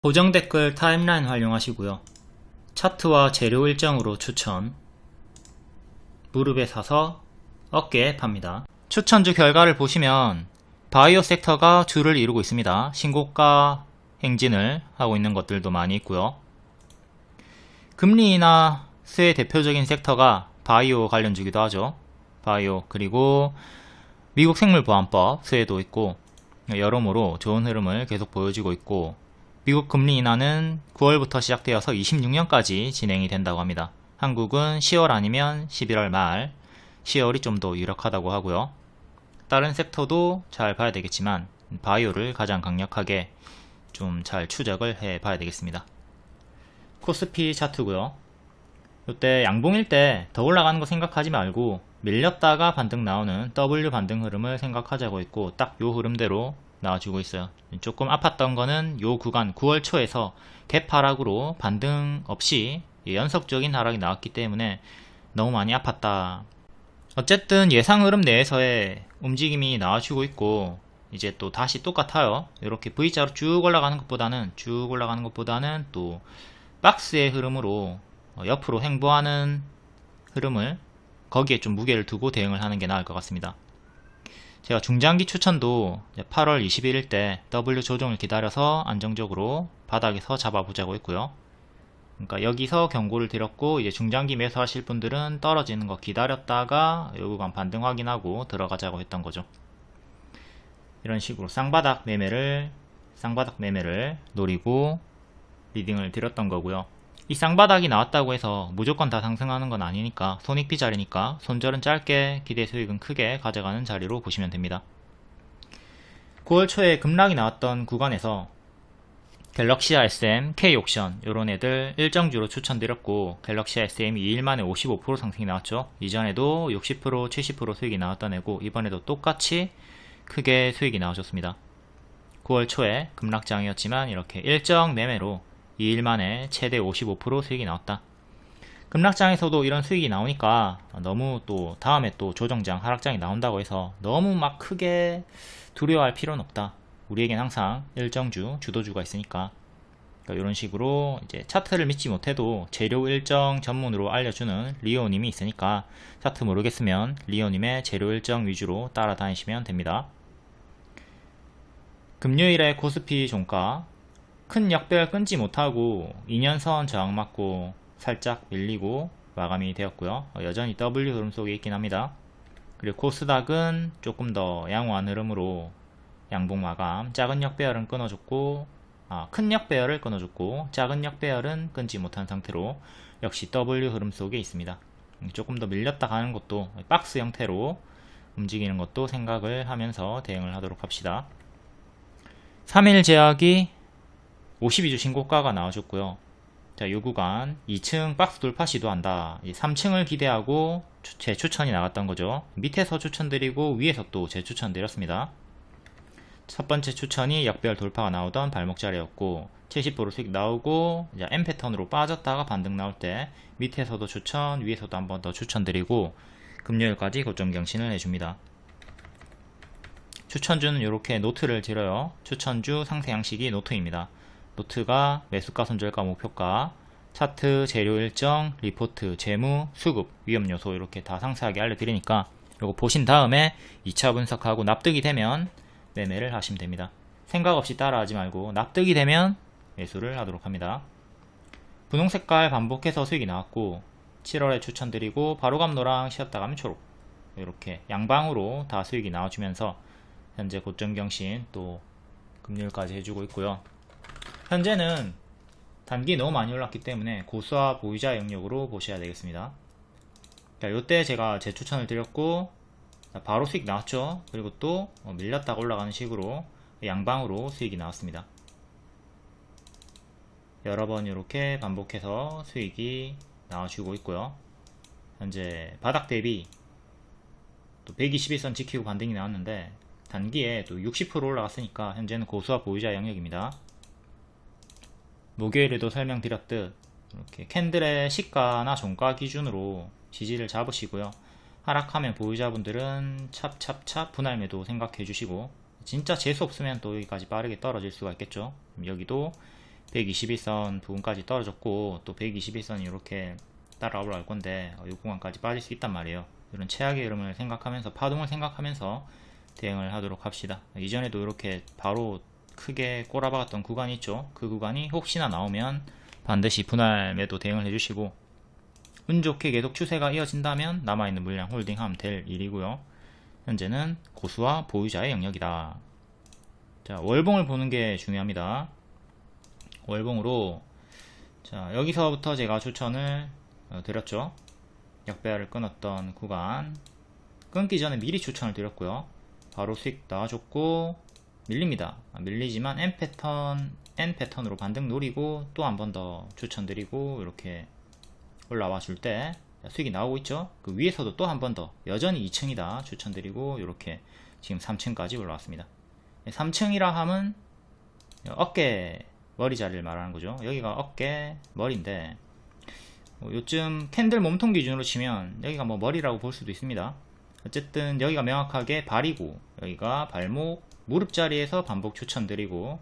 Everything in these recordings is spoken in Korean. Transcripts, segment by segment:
고정 댓글 타임라인 활용하시고요. 차트와 재료 일정으로 추천, 무릎에 사서 어깨에 팝니다. 추천주 결과를 보시면 바이오 섹터가 주를 이루고 있습니다. 신고가 행진을 하고 있는 것들도 많이 있고요. 금리 인하 수의 대표적인 섹터가 바이오 관련주기도 하죠. 바이오, 그리고 미국 생물보안법 수혜도 있고 여러모로 좋은 흐름을 계속 보여주고 있고, 미국 금리 인하는 9월부터 시작되어서 26년까지 진행이 된다고 합니다. 한국은 10월 아니면 11월 말, 10월이 좀 더 유력하다고 하고요. 다른 섹터도 잘 봐야 되겠지만 바이오를 가장 강력하게 좀 잘 추적을 해 봐야 되겠습니다. 코스피 차트고요. 이때 양봉일 때 더 올라가는 거 생각하지 말고 밀렸다가 반등 나오는 W 반등 흐름을 생각하자고 있고, 딱 요 흐름대로 나와주고 있어요. 조금 아팠던 거는 요 구간 9월 초에서 갭 하락으로 반등 없이 연속적인 하락이 나왔기 때문에 너무 많이 아팠다. 어쨌든 예상 흐름 내에서의 움직임이 나와주고 있고, 이제 또 다시 똑같아요. 이렇게 V자로 쭉 올라가는 것보다는 또 박스의 흐름으로 옆으로 횡보하는 흐름을, 거기에 좀 무게를 두고 대응을 하는 게 나을 것 같습니다. 제가 중장기 추천도 8월 21일 때 W 조정을 기다려서 안정적으로 바닥에서 잡아보자고 했고요. 그러니까 여기서 경고를 드렸고, 이제 중장기 매수하실 분들은 떨어지는 거 기다렸다가 요 구간 반등 확인하고 들어가자고 했던 거죠. 이런 식으로 쌍바닥 매매를 노리고 리딩을 드렸던 거고요. 이 쌍바닥이 나왔다고 해서 무조건 다 상승하는 건 아니니까, 손익비 자리니까 손절은 짧게, 기대 수익은 크게 가져가는 자리로 보시면 됩니다. 9월 초에 급락이 나왔던 구간에서 갤럭시 SM, K옥션 요런 애들 일정주로 추천드렸고, 갤럭시 SM이 2일 만에 55% 상승이 나왔죠. 이전에도 60%, 70% 수익이 나왔던 애고, 이번에도 똑같이 크게 수익이 나와줬습니다. 9월 초에 급락장이었지만 이렇게 일정 매매로 2일 만에 최대 55% 수익이 나왔다. 급락장에서도 이런 수익이 나오니까 너무 또 다음에 또 조정장, 하락장이 나온다고 해서 너무 막 크게 두려워할 필요는 없다. 우리에겐 항상 일정주, 주도주가 있으니까. 그러니까 이런 식으로 이제 차트를 믿지 못해도 재료 일정 전문으로 알려주는 리오님이 있으니까, 차트 모르겠으면 리오님의 재료 일정 위주로 따라다니시면 됩니다. 금요일에 코스피 종가 큰 역배열 끊지 못하고 2년선 저항 맞고 살짝 밀리고 마감이 되었고요. 여전히 W 흐름 속에 있긴 합니다. 그리고 코스닥은 조금 더 양호한 흐름으로 양봉 마감, 작은 역배열은 끊어줬고, 큰 역배열을 끊어줬고 작은 역배열은 끊지 못한 상태로 역시 W 흐름 속에 있습니다. 조금 더 밀렸다 가는 것도, 박스 형태로 움직이는 것도 생각을 하면서 대응을 하도록 합시다. 3일 제약이 52주 신고가가 나와줬고요. 자, 이 구간 2층 박스 돌파 시도한다. 3층을 기대하고 제 추천이 나갔던 거죠. 밑에서 추천드리고 위에서 또 제 추천 드렸습니다. 첫 번째 추천이 역별 돌파가 나오던 발목 자리였고, 70% 수익 나오고 이제 M 패턴으로 빠졌다가 반등 나올 때 밑에서도 추천, 위에서도 한 번 더 추천드리고 금요일까지 고점 경신을 해줍니다. 추천주는 이렇게 노트를 드려요. 추천주 상세 양식이 노트입니다. 노트가 매수가, 손절가, 목표가, 차트, 재료 일정, 리포트, 재무, 수급, 위험 요소 이렇게 다 상세하게 알려드리니까 이거 보신 다음에 2차 분석하고 납득이 되면 매매를 하시면 됩니다. 생각 없이 따라하지 말고 납득이 되면 매수를 하도록 합니다. 분홍 색깔 반복해서 수익이 나왔고, 7월에 추천드리고 바로감 노랑, 쉬었다 가면 초록, 이렇게 양방으로 다 수익이 나와주면서 현재 고점 경신 또 금요일까지 해주고 있고요. 현재는 단기 너무 많이 올랐기 때문에 고수와 보유자 영역으로 보셔야 되겠습니다. 자, 요때 제가 제 추천을 드렸고, 바로 수익 나왔죠. 그리고 또 밀렸다가 올라가는 식으로 양방으로 수익이 나왔습니다. 여러 번 이렇게 반복해서 수익이 나와주고 있고요. 현재 바닥 대비 또 121선 지키고 반등이 나왔는데 단기에 또 60% 올라갔으니까 현재는 고수와 보유자 영역입니다. 목요일에도 설명드렸듯 이렇게 캔들의 시가나 종가 기준으로 지지를 잡으시고요. 하락하면 보유자분들은 찹찹찹 분할 매도 생각해 주시고, 진짜 재수 없으면 또 여기까지 빠르게 떨어질 수가 있겠죠. 여기도 121선 부분까지 떨어졌고 또 121선이 이렇게 따라 올라갈 건데 이 구간까지 빠질 수 있단 말이에요. 이런 최악의 흐름을 생각하면서 파동을 생각하면서 대응을 하도록 합시다. 이전에도 이렇게 바로 크게 꼬라박았던 구간이 있죠. 그 구간이 혹시나 나오면 반드시 분할 매도 대응을 해주시고, 운 좋게 계속 추세가 이어진다면 남아있는 물량 홀딩하면 될 일이고요. 현재는 고수와 보유자의 영역이다. 자, 월봉을 보는 게 중요합니다. 월봉으로, 자, 여기서부터 제가 추천을 드렸죠. 역배열을 끊었던 구간, 끊기 전에 미리 추천을 드렸고요. 바로 수익 나와줬고 밀립니다. 밀리지만 N 패턴으로 반등 노리고 또 한 번 더 추천드리고 이렇게 올라와 줄 때 수익이 나오고 있죠. 그 위에서도 또 한 번 더 여전히 2층이다 추천드리고 이렇게 지금 3층까지 올라왔습니다. 3층이라 함은 어깨 머리 자리를 말하는 거죠. 여기가 어깨 머리인데 요즘 캔들 몸통 기준으로 치면 여기가 뭐 머리라고 볼 수도 있습니다. 어쨌든 여기가 명확하게 발이고 여기가 발목, 무릎 자리에서 반복 추천드리고,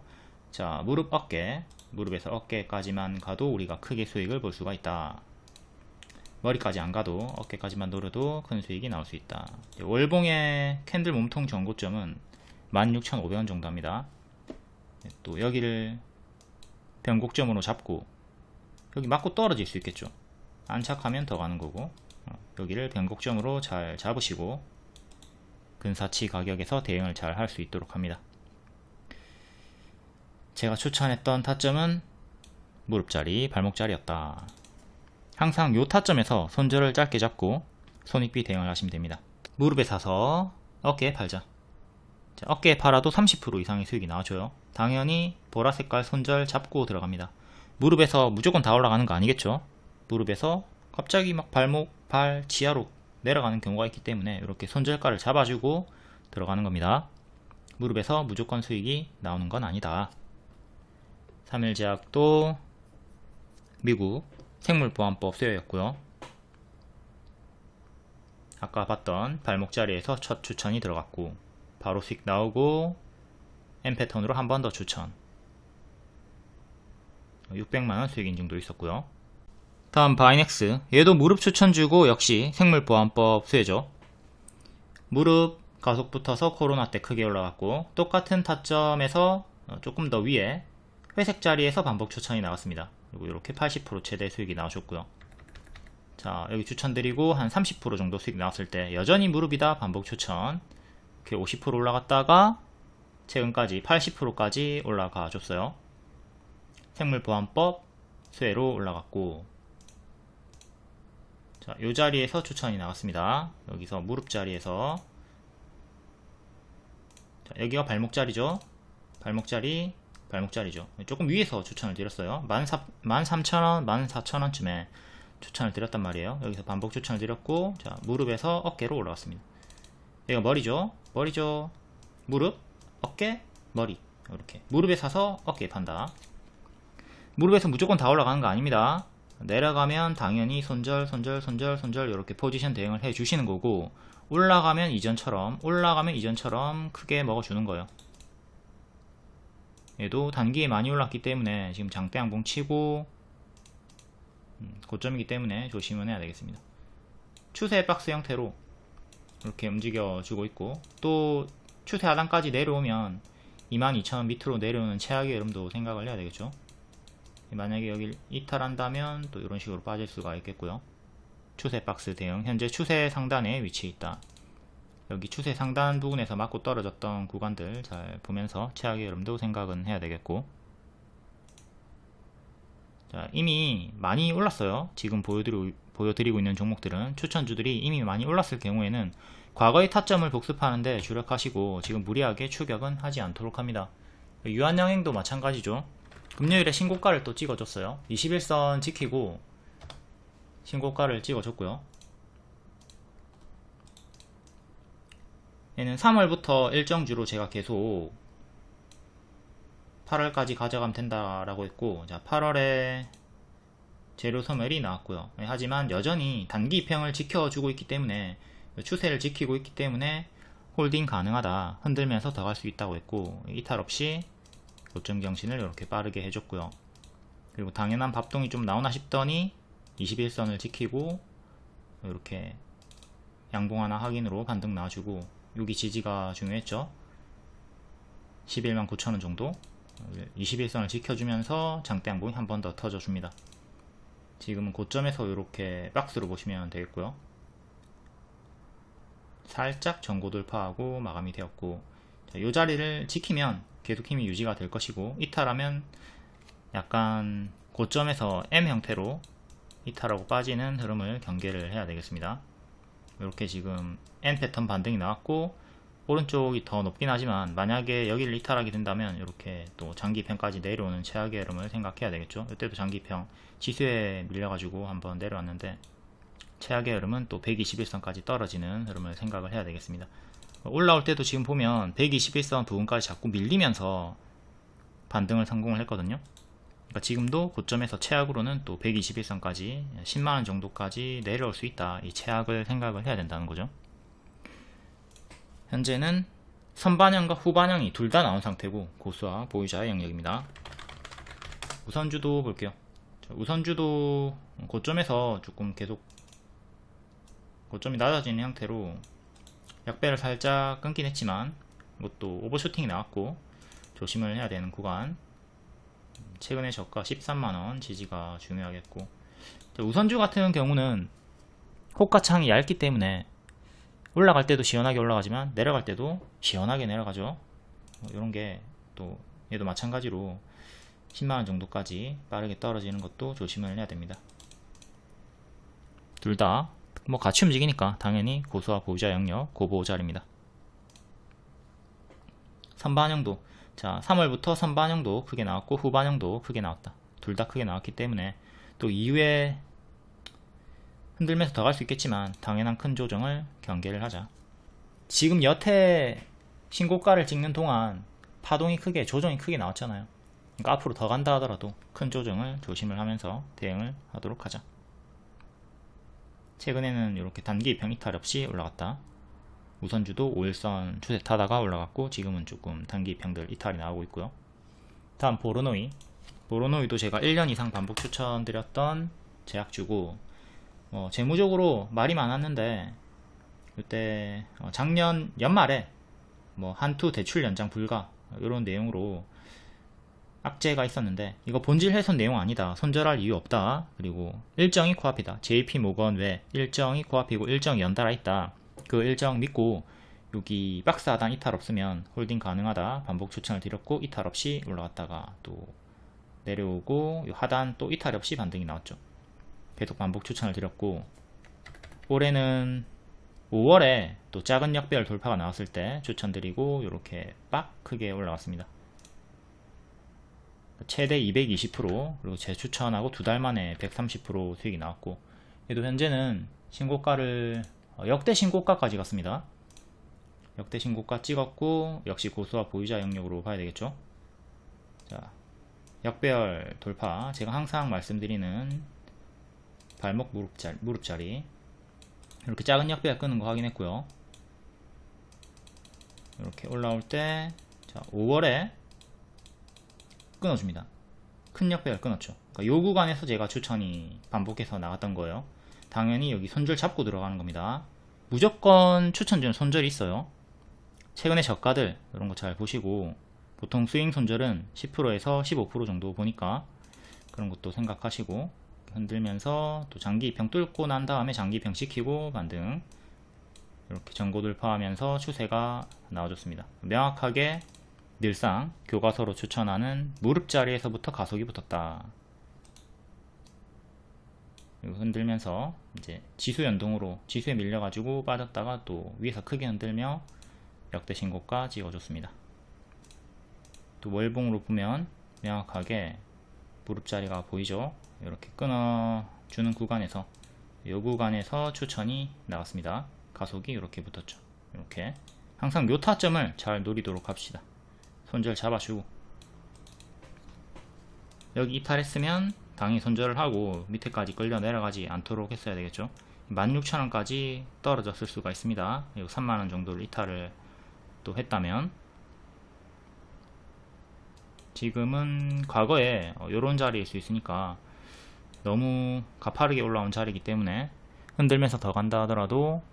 자, 무릎 어깨, 무릎에서 어깨까지만 가도 우리가 크게 수익을 볼 수가 있다. 머리까지 안 가도 어깨까지만 노려도 큰 수익이 나올 수 있다. 월봉의 캔들 몸통 전고점은 16,500원 정도 합니다. 또 여기를 변곡점으로 잡고 여기 맞고 떨어질 수 있겠죠. 안착하면 더 가는 거고, 여기를 변곡점으로 잘 잡으시고 근사치 가격에서 대응을 잘 할 수 있도록 합니다. 제가 추천했던 타점은 무릎자리, 발목자리였다. 항상 요 타점에서 손절을 짧게 잡고 손익비 대응을 하시면 됩니다. 무릎에 사서 어깨에 팔자. 자, 어깨에 팔아도 30% 이상의 수익이 나와줘요. 당연히 보라색깔 손절 잡고 들어갑니다. 무릎에서 무조건 다 올라가는 거 아니겠죠? 무릎에서 갑자기 막 발목, 발 지하로 내려가는 경우가 있기 때문에 이렇게 손절가를 잡아주고 들어가는 겁니다. 무릎에서 무조건 수익이 나오는 건 아니다. 3일제약도 미국 생물보안법 수요였고요. 아까 봤던 발목 자리에서 첫 추천이 들어갔고 바로 수익 나오고 N패턴으로 한 번 더 추천, 600만원 수익 인증도 있었고요. 다음 바이넥스, 얘도 무릎 추천 주고 역시 생물보안법 수혜죠. 무릎 가속 붙어서 코로나 때 크게 올라갔고 똑같은 타점에서 조금 더 위에 회색 자리에서 반복 추천이 나왔습니다. 그리고 이렇게 80% 최대 수익이 나오셨고요. 자, 여기 추천드리고 한 30% 정도 수익 나왔을 때 여전히 무릎이다 반복 추천, 이렇게 50% 올라갔다가 최근까지 80%까지 올라가 줬어요. 생물보안법 수혜로 올라갔고, 자, 요 자리에서 추천이 나왔습니다. 여기서 무릎 자리에서, 자, 여기가 발목 자리죠. 발목 자리죠. 조금 위에서 추천을 드렸어요. 13,000원, 14,000원쯤에 추천을 드렸단 말이에요. 여기서 반복 추천을 드렸고, 자, 무릎에서 어깨로 올라왔습니다. 여기가 머리죠. 무릎, 어깨, 머리. 이렇게 무릎에 사서 어깨에 판다. 무릎에서 무조건 다 올라가는 거 아닙니다. 내려가면 당연히 손절 이렇게 포지션 대응을 해 주시는 거고, 올라가면 이전처럼 크게 먹어주는 거예요. 얘도 단기에 많이 올랐기 때문에 지금 장대 양봉 치고 고점이기 때문에 조심은 해야 되겠습니다. 추세 박스 형태로 이렇게 움직여 주고 있고, 또 추세 하단까지 내려오면 22,000원 밑으로 내려오는 최악의 흐름도 생각을 해야 되겠죠. 만약에 여길 이탈한다면 또 이런 식으로 빠질 수가 있겠고요. 추세 박스 대응, 현재 추세 상단에 위치해 있다. 여기 추세 상단 부분에서 맞고 떨어졌던 구간들 잘 보면서 최악의 흐름도 생각은 해야 되겠고, 자, 이미 많이 올랐어요. 지금 보여드리고 있는 종목들은, 추천주들이 이미 많이 올랐을 경우에는 과거의 타점을 복습하는데 주력하시고 지금 무리하게 추격은 하지 않도록 합니다. 유한양행도 마찬가지죠. 금요일에 신고가를 또 찍어줬어요. 21선 지키고 신고가를 찍어줬고요. 얘는 3월부터 일정주로 제가 계속 8월까지 가져가면 된다라고 했고, 자, 8월에 재료 소멸이 나왔고요. 하지만 여전히 단기 입형을 지켜주고 있기 때문에, 추세를 지키고 있기 때문에 홀딩 가능하다, 흔들면서 더 갈 수 있다고 했고, 이탈 없이 고점 경신을 이렇게 빠르게 해줬고요. 그리고 당연한 밥동이 좀 나오나 싶더니 21선을 지키고 이렇게 양봉 하나 확인으로 반등 나와주고, 여기 지지가 중요했죠. 119,000원 정도 21선을 지켜주면서 장대 양봉이 한 번 더 터져줍니다. 지금은 고점에서 이렇게 박스로 보시면 되겠고요. 살짝 전고 돌파하고 마감이 되었고, 이 자리를 지키면 계속 힘이 유지가 될 것이고, 이탈하면 약간 고점에서 M 형태로 이탈하고 빠지는 흐름을 경계를 해야 되겠습니다. 이렇게 지금 N 패턴 반등이 나왔고, 오른쪽이 더 높긴 하지만 만약에 여기를 이탈하게 된다면 이렇게 또 장기평까지 내려오는 최악의 흐름을 생각해야 되겠죠. 이때도 장기평 지수에 밀려가지고 한번 내려왔는데, 최악의 흐름은 또 121선까지 떨어지는 흐름을 생각을 해야 되겠습니다. 올라올 때도 지금 보면 121선 부분까지 자꾸 밀리면서 반등을 성공을 했거든요. 그러니까 지금도 고점에서 최악으로는 또 121선까지 10만원 정도까지 내려올 수 있다, 이 최악을 생각을 해야 된다는 거죠. 현재는 선반영과 후반영이 둘 다 나온 상태고, 고수와 보유자의 영역입니다. 우선주도 볼게요. 우선주도 고점에서 조금 계속 고점이 낮아지는 형태로 약배를 살짝 끊긴 했지만, 이것도 오버슈팅이 나왔고 조심을 해야 되는 구간. 최근에 저가 13만원 지지가 중요하겠고, 우선주 같은 경우는 호가창이 얇기 때문에 올라갈 때도 시원하게 올라가지만 내려갈 때도 시원하게 내려가죠. 이런게 또 얘도 마찬가지로 10만원 정도까지 빠르게 떨어지는 것도 조심을 해야 됩니다. 둘 다 뭐 같이 움직이니까 당연히 고수와 보유자 영역 고보호 자리입니다. 선반영도, 자 3월부터 선반영도 크게 나왔고 후반영도 크게 나왔다. 둘 다 크게 나왔기 때문에 또 이후에 흔들면서 더 갈 수 있겠지만 당연한 큰 조정을 경계를 하자. 지금 여태 신고가를 찍는 동안 파동이 크게, 조정이 크게 나왔잖아요. 그러니까 앞으로 더 간다 하더라도 큰 조정을 조심을 하면서 대응을 하도록 하자. 최근에는 이렇게 단기 입형 이탈 없이 올라갔다. 우선주도 5일선 추세 타다가 올라갔고, 지금은 조금 단기 입형들 이탈이 나오고 있고요. 다음 보로노이. 보로노이도 제가 1년 이상 반복 추천드렸던 제약주고, 재무적으로 말이 많았는데 이때 작년 연말에 한투 대출 연장 불가 이런 내용으로 악재가 있었는데, 이거 본질 훼손 내용 아니다, 손절할 이유 없다, 그리고 일정이 코앞이다, JP 모건 외 일정이 코앞이고 일정이 연달아 있다, 그 일정 믿고 여기 박스 하단 이탈 없으면 홀딩 가능하다 반복 추천을 드렸고, 이탈 없이 올라갔다가 또 내려오고 하단 또 이탈 없이 반등이 나왔죠. 계속 반복 추천을 드렸고, 올해는 5월에 또 작은 역배열 돌파가 나왔을 때 추천드리고 이렇게 빡 크게 올라왔습니다. 최대 220%, 그리고 재추천하고 두 달 만에 130% 수익이 나왔고, 얘도 현재는 신고가를 역대 신고가까지 갔습니다. 역대 신고가 찍었고, 역시 고수와 보유자 영역으로 봐야 되겠죠. 자, 역배열 돌파, 제가 항상 말씀드리는 발목 무릎 자리 이렇게 작은 역배열 끄는 거 확인했고요. 이렇게 올라올 때, 자 5월에 끊어줍니다. 큰 역배열 끊었죠. 그러니까 요 구간에서 제가 추천이 반복해서 나갔던 거예요. 당연히 여기 손절 잡고 들어가는 겁니다. 무조건 추천주는 손절이 있어요. 최근에 저가들 이런 거 잘 보시고, 보통 스윙 손절은 10%에서 15% 정도 보니까 그런 것도 생각하시고, 흔들면서 또 장기 입형 뚫고 난 다음에 장기 입형 시키고 반등, 이렇게 전고 돌파하면서 추세가 나와줬습니다. 명확하게 늘상 교과서로 추천하는 무릎 자리에서부터 가속이 붙었다. 그리고 흔들면서 이제 지수 연동으로 지수에 밀려가지고 빠졌다가 또 위에서 크게 흔들며 역대 신고가 찍어줬습니다. 또 월봉으로 보면 명확하게 무릎 자리가 보이죠. 이렇게 끊어주는 구간에서, 이 구간에서 추천이 나왔습니다. 가속이 이렇게 붙었죠. 이렇게 항상 요 타점을 잘 노리도록 합시다. 손절 잡아주고, 여기 이탈했으면 당연히 손절을 하고 밑에까지 끌려 내려가지 않도록 했어야 되겠죠. 16,000원까지 떨어졌을 수가 있습니다. 그리고 3만원 정도를 이탈을 또 했다면, 지금은 과거에 요런 자리일 수 있으니까 너무 가파르게 올라온 자리이기 때문에 흔들면서 더 간다 하더라도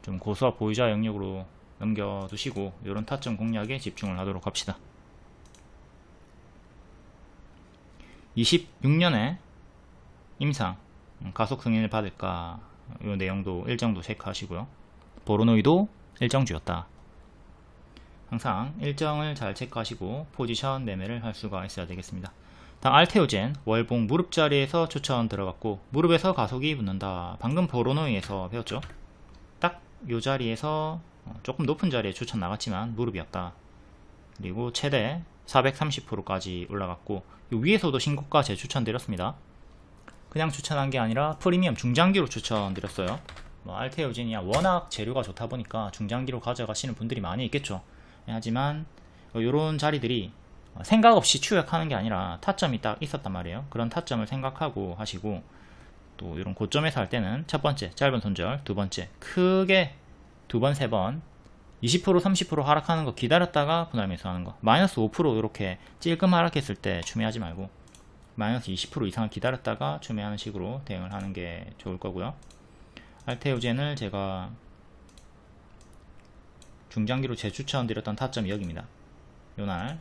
좀 고수와 보유자 영역으로 넘겨두시고 요런 타점 공략에 집중을 하도록 합시다. 26년에 임상 가속 승인을 받을까 이 내용도 일정도 체크하시고요. 보로노이도 일정주였다. 항상 일정을 잘 체크하시고 포지션 매매를 할 수가 있어야 되겠습니다. 다음 알테오젠 월봉 무릎 자리에서 추천 들어갔고 무릎에서 가속이 붙는다. 방금 보로노이에서 배웠죠. 딱 요 자리에서 조금 높은 자리에 추천 나갔지만 무릎이었다. 그리고 최대 430%까지 올라갔고 위에서도 신고가 재추천 드렸습니다. 그냥 추천한 게 아니라 프리미엄 중장기로 추천드렸어요. 알테오젠이야 워낙 재료가 좋다 보니까 중장기로 가져가시는 분들이 많이 있겠죠. 하지만 이런 자리들이 생각 없이 추격하는 게 아니라 타점이 딱 있었단 말이에요. 그런 타점을 생각하고 하시고 또 이런 고점에서 할 때는 첫 번째 짧은 손절, 두 번째 크게 두 번, 세 번 20% 30% 하락하는 거 기다렸다가 분할 매수하는 거, 마이너스 5% 이렇게 찔끔 하락했을 때 추매하지 말고 마이너스 20% 이상을 기다렸다가 추매하는 식으로 대응을 하는 게 좋을 거고요. 알테오젠을 제가 중장기로 재추천 드렸던 타점이 여기입니다. 요날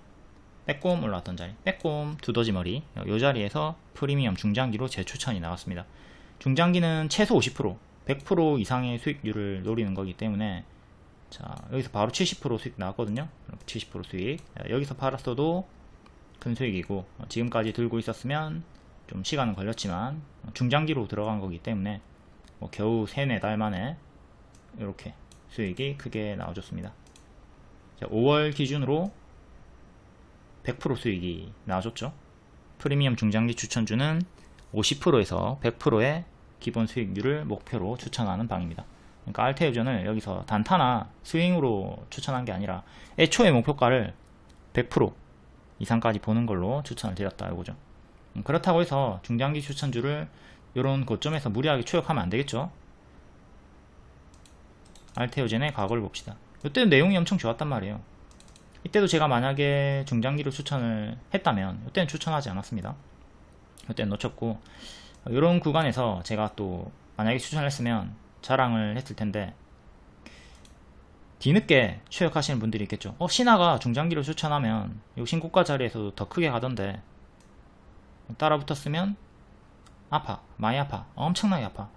빼꼼 올라왔던 자리, 빼꼼 두더지 머리, 요 자리에서 프리미엄 중장기로 재추천이 나왔습니다. 중장기는 최소 50%, 100% 이상의 수익률을 노리는 거기 때문에 자 여기서 바로 70% 수익 나왔거든요. 70% 수익, 여기서 팔았어도 큰 수익이고 지금까지 들고 있었으면 좀 시간은 걸렸지만 중장기로 들어간 거기 때문에 겨우 3-4달 만에 이렇게 수익이 크게 나와줬습니다. 자, 5월 기준으로 100% 수익이 나와줬죠. 프리미엄 중장기 추천주는 50%에서 100%의 기본 수익률을 목표로 추천하는 방입니다. 그러니까 알테오젠을 여기서 단타나 스윙으로 추천한 게 아니라 애초에 목표가를 100% 이상까지 보는 걸로 추천을 드렸다 이거죠. 그렇다고 해서 중장기 추천주를 이런 고점에서 무리하게 추격하면 안 되겠죠. 알테오젠의 과거를 봅시다. 이때는 내용이 엄청 좋았단 말이에요. 이때도 제가 만약에 중장기로 추천을 했다면 이때는 추천하지 않았습니다. 이때는 놓쳤고 이런 구간에서 제가 또 만약에 추천을 했으면 자랑을 했을 텐데 뒤늦게 추격하시는 분들이 있겠죠. 신화가 중장기로 추천하면 이 신고가 자리에서도 더 크게 가던데 따라 붙었으면 아파, 많이 아파, 엄청나게 아파.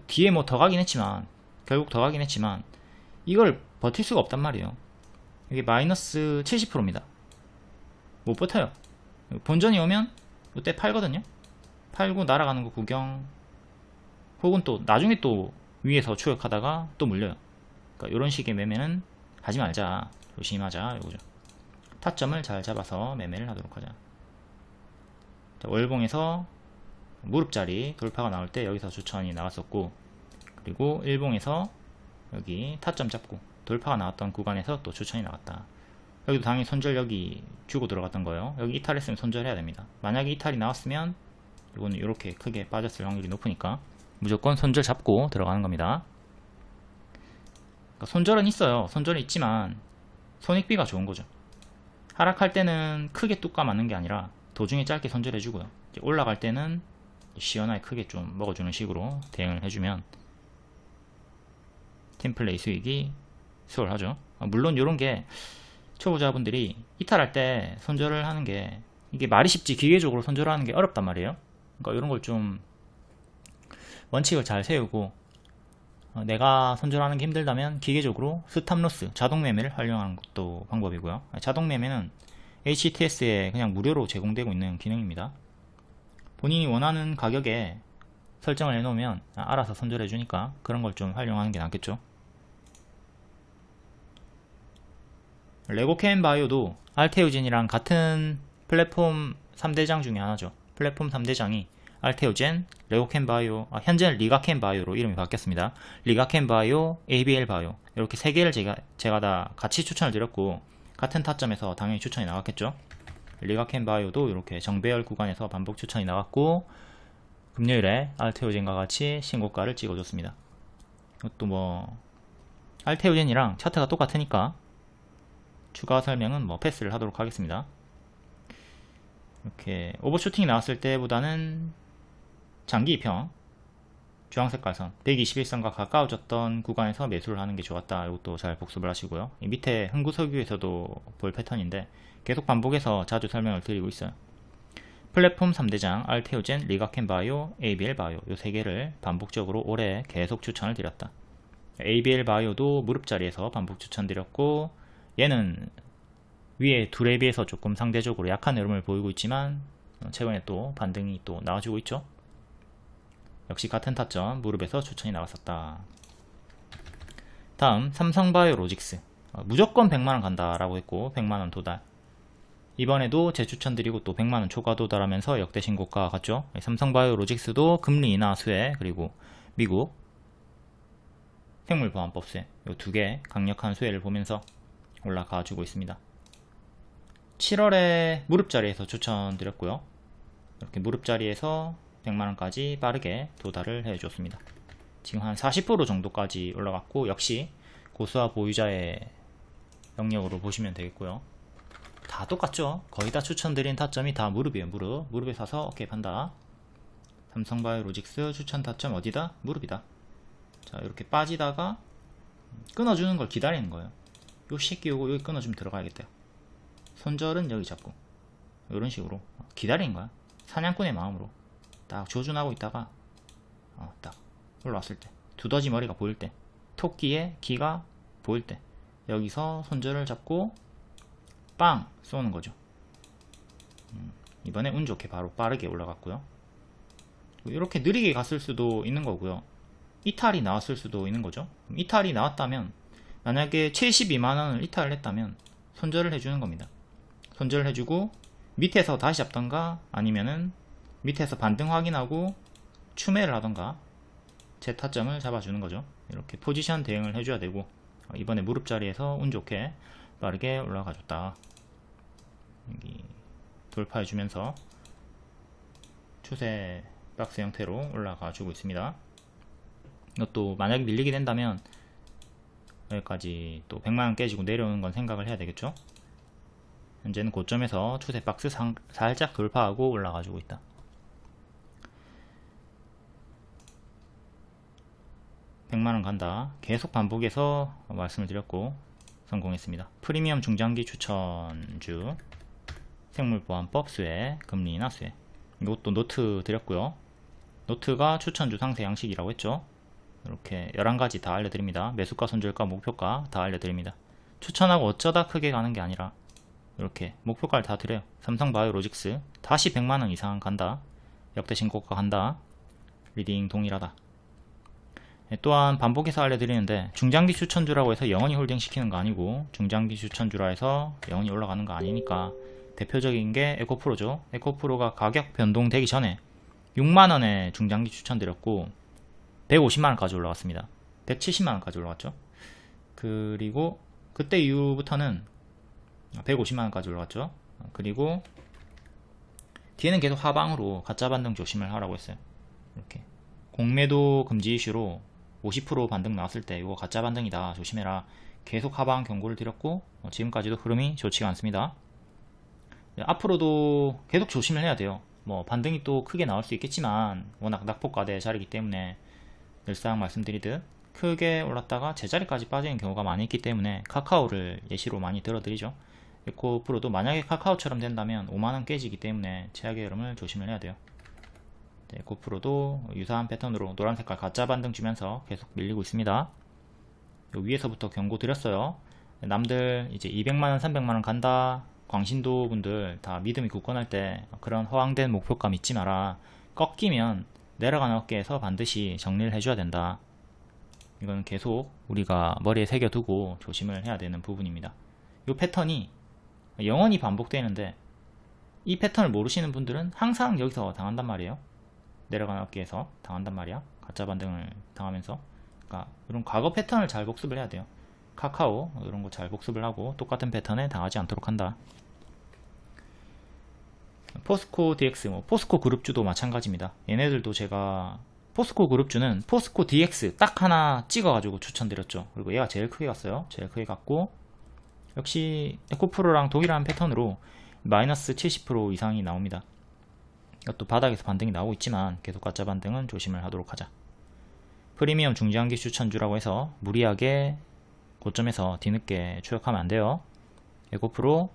뒤에 더 가긴 했지만 결국 더 가긴 했지만 이걸 버틸 수가 없단 말이에요. 이게 마이너스 70%입니다. 못 버텨요. 본전이 오면 이때 팔거든요. 팔고 날아가는 거 구경, 혹은 또 나중에 또 위에서 추격하다가 또 물려요. 그러니까 이런 식의 매매는 하지 말자, 조심하자 이거죠. 타점을 잘 잡아서 매매를 하도록 하자. 자, 월봉에서 무릎자리 돌파가 나올 때 여기서 추천이 나왔었고, 그리고 일봉에서 여기 타점 잡고 돌파가 나왔던 구간에서 또 추천이 나왔다. 여기도 당연히 손절 여기 주고 들어갔던 거예요. 여기 이탈했으면 손절해야 됩니다. 만약에 이탈이 나왔으면 이거는 이렇게 크게 빠졌을 확률이 높으니까 무조건 손절 잡고 들어가는 겁니다. 그러니까 손절은 있어요. 손절은 있지만 손익비가 좋은 거죠. 하락할 때는 크게 뚝까 맞는 게 아니라 도중에 짧게 손절해주고요. 올라갈 때는 시원하게 크게 좀 먹어주는 식으로 대응을 해주면 팀플레이 수익이 수월하죠. 물론 이런 게 초보자분들이 이탈할 때 손절을 하는 게 이게 말이 쉽지 기계적으로 손절을 하는 게 어렵단 말이에요. 그러니까 이런 걸 좀 원칙을 잘 세우고 내가 손절하는 게 힘들다면 기계적으로 스탑로스 자동 매매를 활용하는 것도 방법이고요. 자동 매매는 HTS에 그냥 무료로 제공되고 있는 기능입니다. 본인이 원하는 가격에 설정을 해놓으면 알아서 손절해 주니까 그런 걸 좀 활용하는 게 낫겠죠. 레고캔 바이오도 알테오젠이랑 같은 플랫폼 3대장 중에 하나죠. 플랫폼 3대장이 알테오젠, 레고캔 바이오, 현재는 리가캔 바이오로 이름이 바뀌었습니다. 리가캔 바이오, ABL 바이오 이렇게 세 개를 제가 다 같이 추천을 드렸고 같은 타점에서 당연히 추천이 나왔겠죠. 리가캔 바이오도 이렇게 정배열 구간에서 반복 추천이 나왔고 금요일에 알테오젠과 같이 신고가를 찍어줬습니다. 이것도 알테오젠이랑 차트가 똑같으니까 추가 설명은 패스를 하도록 하겠습니다. 이렇게 오버슈팅이 나왔을 때보다는 장기 입형 주황색 깔선 121선과 가까워졌던 구간에서 매수를 하는 게 좋았다. 이것도 잘 복습을 하시고요. 이 밑에 흥구석유에서도 볼 패턴인데 계속 반복해서 자주 설명을 드리고 있어요. 플랫폼 3대장 알테오젠, 리가켄 바이오, ABL 바이오 이 3개를 반복적으로 올해 계속 추천을 드렸다. ABL 바이오도 무릎 자리에서 반복 추천드렸고, 얘는 위에 둘에 비해서 조금 상대적으로 약한 흐름을 보이고 있지만 최근에 또 반등이 또 나와주고 있죠. 역시 같은 타점 무릎에서 추천이 나왔었다. 다음 삼성바이오로직스, 무조건 100만원 간다 라고 했고 100만원 도달. 이번에도 재추천드리고 또 100만원 초과 도달하면서 역대 신고가 같죠. 삼성바이오로직스도 금리 인하 수혜, 그리고 미국 생물보안법 수혜, 이 2개 강력한 수혜를 보면서 올라가 주고 있습니다. 7월에 무릎자리에서 추천드렸고요. 이렇게 무릎자리에서 100만원까지 빠르게 도달을 해줬습니다. 지금 한 40% 정도까지 올라갔고, 역시 고수와 보유자의 영역으로 보시면 되겠고요. 다 똑같죠. 거의 다 추천드린 타점이 다 무릎이에요. 무릎에 사서 어깨 판다. 삼성바이오로직스 추천 타점 어디다? 무릎이다. 자, 이렇게 빠지다가 끊어주는 걸 기다리는 거예요. 요 새끼 요거 여기 끊어주면 들어가야겠다. 손절은 여기 잡고 이런 식으로 기다리는 거야. 사냥꾼의 마음으로 딱 조준하고 있다가 딱 올라왔을 때, 두더지 머리가 보일 때, 토끼의 기가 보일 때, 여기서 손절을 잡고 빵 쏘는 거죠. 이번에 운 좋게 바로 빠르게 올라갔고요. 이렇게 느리게 갔을 수도 있는 거고요. 이탈이 나왔을 수도 있는 거죠. 이탈이 나왔다면, 만약에 72만원을 이탈을 했다면 손절을 해주는 겁니다. 손절을 해주고 밑에서 다시 잡던가, 아니면은 밑에서 반등 확인하고 추매를 하던가 제 타점을 잡아주는 거죠. 이렇게 포지션 대응을 해줘야 되고, 이번에 무릎 자리에서 운 좋게 빠르게 올라가 줬다. 여기 돌파해주면서 추세 박스 형태로 올라가 주고 있습니다. 이것도 만약에 밀리게 된다면 여기까지 또 100만원 깨지고 내려오는 건 생각을 해야 되겠죠. 현재는 고점에서 추세 박스 살짝 돌파하고 올라가 주고 있다. (100만원) 간다 계속 반복해서 말씀을 드렸고 성공했습니다. 프리미엄 중장기 추천주, 생물보안법 수혜, 금리 인하 수혜. 이것도 노트 드렸고요. 노트가 추천주 상세 양식이라고 했죠. 이렇게 11가지 다 알려드립니다. 매수가, 손절가, 목표가 다 알려드립니다. 추천하고 어쩌다 크게 가는 게 아니라 이렇게 목표가를 다 드려요. 삼성바이오로직스 다시 100만원 이상 간다. 역대 신고가 간다. 리딩 동일하다. 또한 반복해서 알려드리는데, 중장기 추천주라고 해서 영원히 홀딩 시키는 거 아니고, 중장기 추천주라 해서 영원히 올라가는 거 아니니까, 대표적인 게 에코프로죠. 에코프로가 가격 변동되기 전에 6만원에 중장기 추천드렸고 150만원까지 올라갔습니다. 170만원까지 올라갔죠. 그리고 그때 이후부터는 150만원까지 올라갔죠. 그리고 뒤에는 계속 하방으로 가짜 반등 조심을 하라고 했어요. 이렇게 공매도 금지 이슈로 50% 반등 나왔을 때 이거 가짜 반등이다 조심해라, 계속 하방 경고를 드렸고, 지금까지도 흐름이 좋지가 않습니다. 앞으로도 계속 조심을 해야 돼요. 뭐 반등이 또 크게 나올 수 있겠지만 워낙 낙폭과대 자리이기 때문에 늘상 말씀드리듯 크게 올랐다가 제자리까지 빠지는 경우가 많이 있기 때문에 카카오를 예시로 많이 들어드리죠. 에코프로도 만약에 카카오처럼 된다면 5만원 깨지기 때문에 최악의 흐름을 조심을 해야 돼요. 에코프로도 유사한 패턴으로 노란 색깔 가짜 반등 주면서 계속 밀리고 있습니다. 요 위에서부터 경고 드렸어요. 남들 이제 200만원 300만원 간다, 광신도 분들 다 믿음이 굳건할 때 그런 허황된 목표감 잊지 마라. 꺾이면 내려가는 어깨에서 반드시 정리를 해줘야 된다. 이건 계속 우리가 머리에 새겨두고 조심을 해야 되는 부분입니다. 이 패턴이 영원히 반복되는데, 이 패턴을 모르시는 분들은 항상 여기서 당한단 말이에요. 내려가는 어깨에서 당한단 말이야. 가짜 반등을 당하면서. 그러니까 이런 과거 패턴을 잘 복습을 해야 돼요. 카카오 이런 거 잘 복습을 하고 똑같은 패턴에 당하지 않도록 한다. 포스코 DX, 포스코 그룹주도 마찬가지입니다. 얘네들도 제가 포스코 그룹주는 포스코 DX 딱 하나 찍어가지고 추천드렸죠. 그리고 얘가 제일 크게 갔어요. 제일 크게 갔고, 역시 에코프로랑 동일한 패턴으로 마이너스 70% 이상이 나옵니다. 이것도 바닥에서 반등이 나오고 있지만 계속 가짜 반등은 조심을 하도록 하자. 프리미엄 중장기 추천주라고 해서 무리하게 고점에서 뒤늦게 추격하면 안 돼요. 에고프로,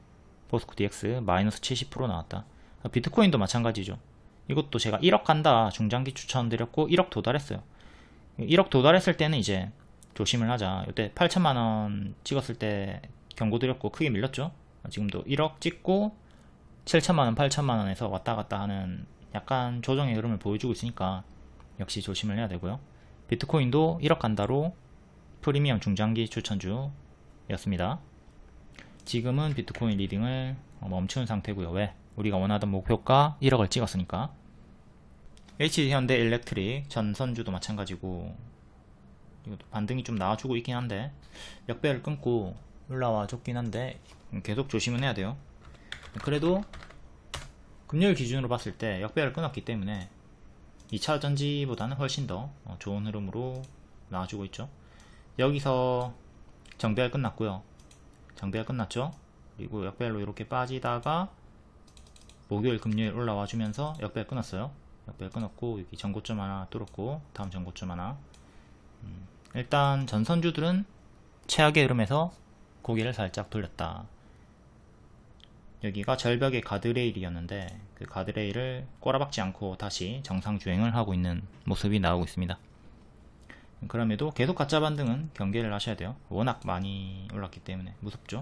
포스코 DX 마이너스 70% 나왔다. 비트코인도 마찬가지죠. 이것도 제가 1억 간다 중장기 추천드렸고 1억 도달했어요. 1억 도달했을 때는 이제 조심을 하자. 이때 8천만원 찍었을 때 경고 드렸고 크게 밀렸죠. 지금도 1억 찍고 7천만원 8천만원에서 왔다갔다 하는 약간 조정의 흐름을 보여주고 있으니까 역시 조심을 해야 되고요. 비트코인도 1억 간다로 프리미엄 중장기 추천주였습니다. 지금은 비트코인 리딩을 멈춘 상태고요. 왜? 우리가 원하던 목표가 1억을 찍었으니까. HD현대 일렉트릭 전선주도 마찬가지고 이것도 반등이 좀 나와주고 있긴 한데 역배를 끊고 올라와 줬긴 한데 계속 조심은 해야 돼요. 그래도 금요일 기준으로 봤을 때 역배를 끊었기 때문에 2차 전지보다는 훨씬 더 좋은 흐름으로 나와주고 있죠. 여기서 정배열 끝났고요. 정배열 끝났죠. 그리고 역배열로 이렇게 빠지다가 목요일 금요일 올라와 주면서 역배열 끊었어요. 역배열 끊었고 여기 전고점 하나 뚫었고 다음 전고점 하나. 일단 전선주들은 최악의 흐름에서 고개를 살짝 돌렸다. 여기가 절벽의 가드레일이었는데 그 가드레일을 꼬라박지 않고 다시 정상 주행을 하고 있는 모습이 나오고 있습니다. 그럼에도 계속 가짜 반등은 경계를 하셔야 돼요. 워낙 많이 올랐기 때문에 무섭죠.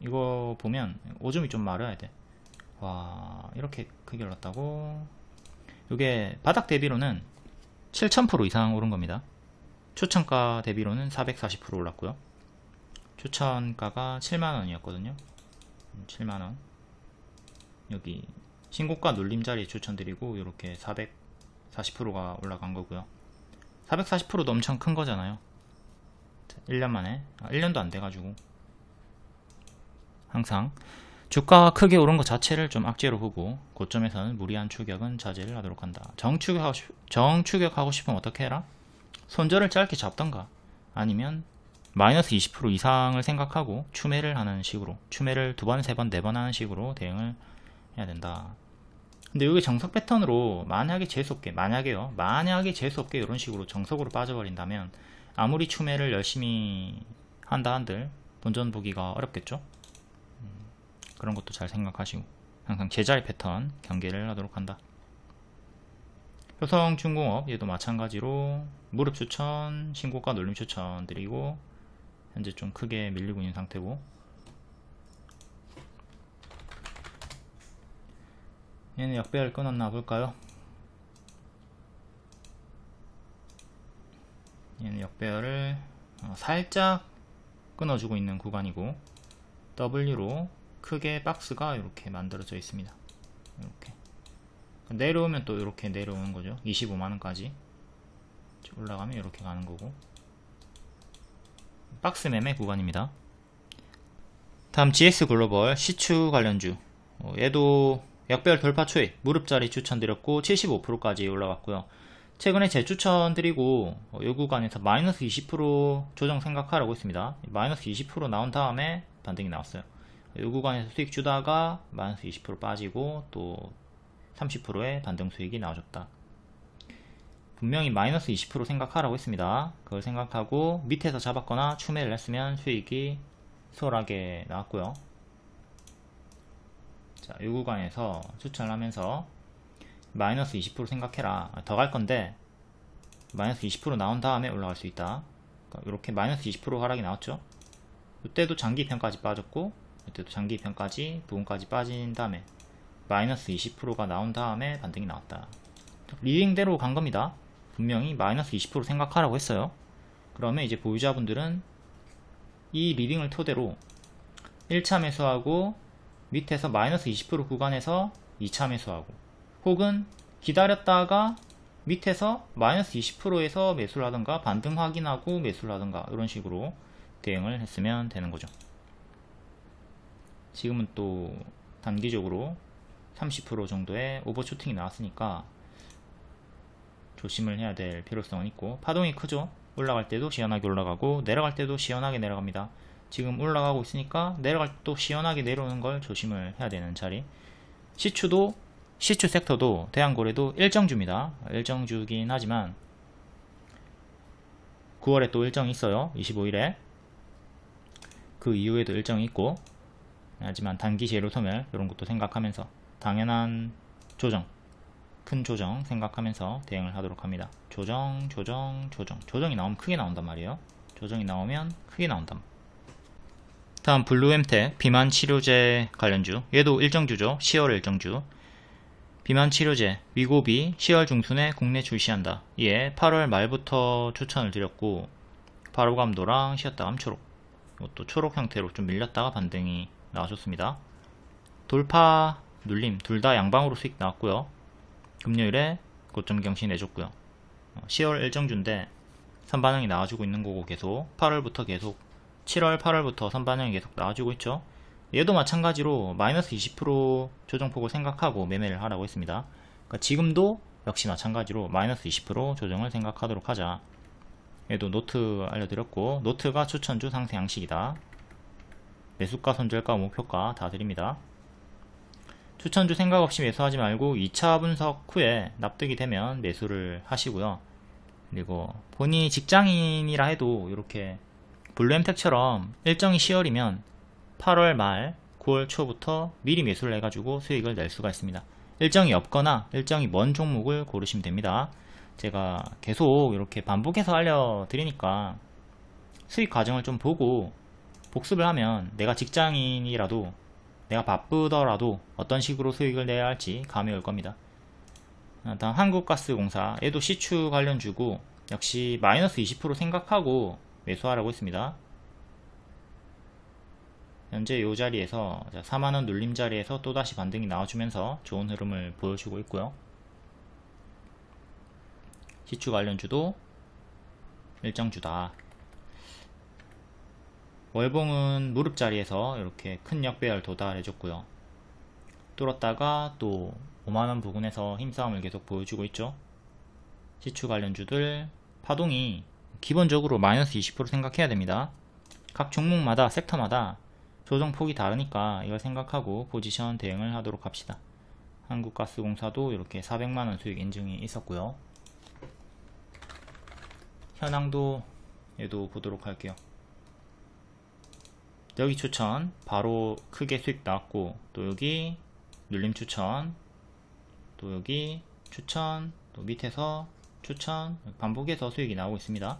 이거 보면 오줌이 좀 마려야 돼. 와, 이렇게 크게 올랐다고. 이게 바닥 대비로는 7000% 이상 오른 겁니다. 추천가 대비로는 440% 올랐고요. 추천가가 7만원이었거든요 7만원. 여기 신고가 눌림자리 추천드리고 이렇게 440%가 올라간 거고요. 440%도 엄청 큰 거잖아요. 1년 만에 1년도 안 돼가지고 항상 주가가 크게 오른 것 자체를 좀 악재로 보고 고점에서는 무리한 추격은 자제를 하도록 한다. 정추격하고 싶으면 어떻게 해라? 손절을 짧게 잡던가 아니면 마이너스 20% 이상을 생각하고 추매를 하는 식으로 추매를 2번, 3번, 4번 하는 식으로 대응을 해야 된다. 근데 이게 정석 패턴으로 만약에 재수없게 이런 식으로 정석으로 빠져버린다면 아무리 추매를 열심히 한다 한들 본전 보기가 어렵겠죠. 그런 것도 잘 생각하시고 항상 제자리 패턴 경계를 하도록 한다. 효성중공업 얘도 마찬가지로 무릎 추천, 신고가 눌림 추천 드리고 현재 좀 크게 밀리고 있는 상태고, 얘는 역배열 끊었나 볼까요? 얘는 역배열을 살짝 끊어주고 있는 구간이고 W로 크게 박스가 이렇게 만들어져 있습니다. 이렇게 내려오면 또 이렇게 내려오는 거죠. 25만원까지 올라가면 이렇게 가는 거고 박스 매매 구간입니다. 다음 GS글로벌 시추 관련주, 얘도 역배열 돌파 초에 무릎자리 추천드렸고 75%까지 올라갔고요. 최근에 재추천드리고 이 구간에서 마이너스 20% 조정 생각하라고 했습니다. 마이너스 20% 나온 다음에 반등이 나왔어요. 이 구간에서 수익 주다가 마이너스 20% 빠지고 또 30%의 반등 수익이 나와줬다. 분명히 마이너스 20% 생각하라고 했습니다. 그걸 생각하고 밑에서 잡았거나 추매를 했으면 수익이 수월하게 나왔고요. 자, 이 구간에서 추천을 하면서 마이너스 20% 생각해라. 더 갈 건데 마이너스 20% 나온 다음에 올라갈 수 있다. 그러니까 이렇게 마이너스 20% 하락이 나왔죠. 이때도 장기편까지 빠졌고 이때도 장기편까지 부분까지 빠진 다음에 마이너스 20%가 나온 다음에 반등이 나왔다. 리딩대로 간 겁니다. 분명히 마이너스 20% 생각하라고 했어요. 그러면 이제 보유자분들은 이 리딩을 토대로 1차 매수하고 밑에서 마이너스 20% 구간에서 2차 매수하고 혹은 기다렸다가 밑에서 마이너스 20%에서 매수를 하던가 반등 확인하고 매수를 하던가 이런 식으로 대응을 했으면 되는 거죠. 지금은 또 단기적으로 30% 정도의 오버슈팅이 나왔으니까 조심을 해야 될 필요성은 있고, 파동이 크죠. 올라갈 때도 시원하게 올라가고 내려갈 때도 시원하게 내려갑니다. 지금 올라가고 있으니까 내려갈 때 또 시원하게 내려오는 걸 조심을 해야 되는 자리. 시추 섹터도 대한고래도 일정주입니다. 일정주긴 하지만 9월에 또 일정이 있어요. 25일에 그 이후에도 일정이 있고, 하지만 단기 재료 소멸 이런 것도 생각하면서 당연한 조정, 큰 조정 생각하면서 대응을 하도록 합니다. 조정이 나오면 크게 나온단 말이에요. 조정이 나오면 크게 나온단. 다음 블루엠텍 비만 치료제 관련주, 얘도 일정주죠. 10월 일정주. 비만 치료제 위고비 10월 중순에 국내 출시한다. 예, 8월 말부터 추천을 드렸고, 바로감도랑 쉬었다 암초록, 이것도 초록 형태로 좀 밀렸다가 반등이 나와줬습니다. 돌파 눌림 둘 다 양방으로 수익 나왔고요. 금요일에 고점 경시 내줬고요. 10월 일정주인데 선반영이 나와주고 있는 거고, 계속 8월부터 계속 7월 8월부터 선반영이 계속 나와주고 있죠. 얘도 마찬가지로 마이너스 20% 조정폭을 생각하고 매매를 하라고 했습니다. 그러니까 지금도 역시 마찬가지로 마이너스 20% 조정을 생각하도록 하자. 얘도 노트 알려드렸고, 노트가 추천주 상세 양식이다. 매수가, 손절가, 목표가 다 드립니다. 추천주 생각 없이 매수하지 말고 2차 분석 후에 납득이 되면 매수를 하시고요. 그리고 본인이 직장인이라 해도 이렇게 블루엠텍처럼 일정이 10월이면 8월 말 9월 초부터 미리 매수를 해가지고 수익을 낼 수가 있습니다. 일정이 없거나 일정이 먼 종목을 고르시면 됩니다. 제가 계속 이렇게 반복해서 알려드리니까 수익 과정을 좀 보고 복습을 하면 내가 직장인이라도, 내가 바쁘더라도 어떤 식으로 수익을 내야 할지 감이 올 겁니다. 다음 한국가스공사, 얘도 시추 관련주고 역시 마이너스 20% 생각하고 매수하라고 했습니다. 현재 이 자리에서 4만원 눌림 자리에서 또다시 반등이 나와주면서 좋은 흐름을 보여주고 있고요. 시추 관련주도 일정주다. 월봉은 무릎 자리에서 이렇게 큰 역배열 도달해줬고요. 뚫었다가 또 5만원 부근에서 힘싸움을 계속 보여주고 있죠. 시추 관련주들 파동이 기본적으로 마이너스 20% 생각해야 됩니다. 각 종목마다, 섹터마다 조정폭이 다르니까 이걸 생각하고 포지션 대응을 하도록 합시다. 한국가스공사도 이렇게 400만원 수익 인증이 있었고요. 현황도 얘도 보도록 할게요. 여기 추천 바로 크게 수익 나왔고, 또 여기 눌림 추천, 또 여기 추천, 또 밑에서 추천, 반복해서 수익이 나오고 있습니다.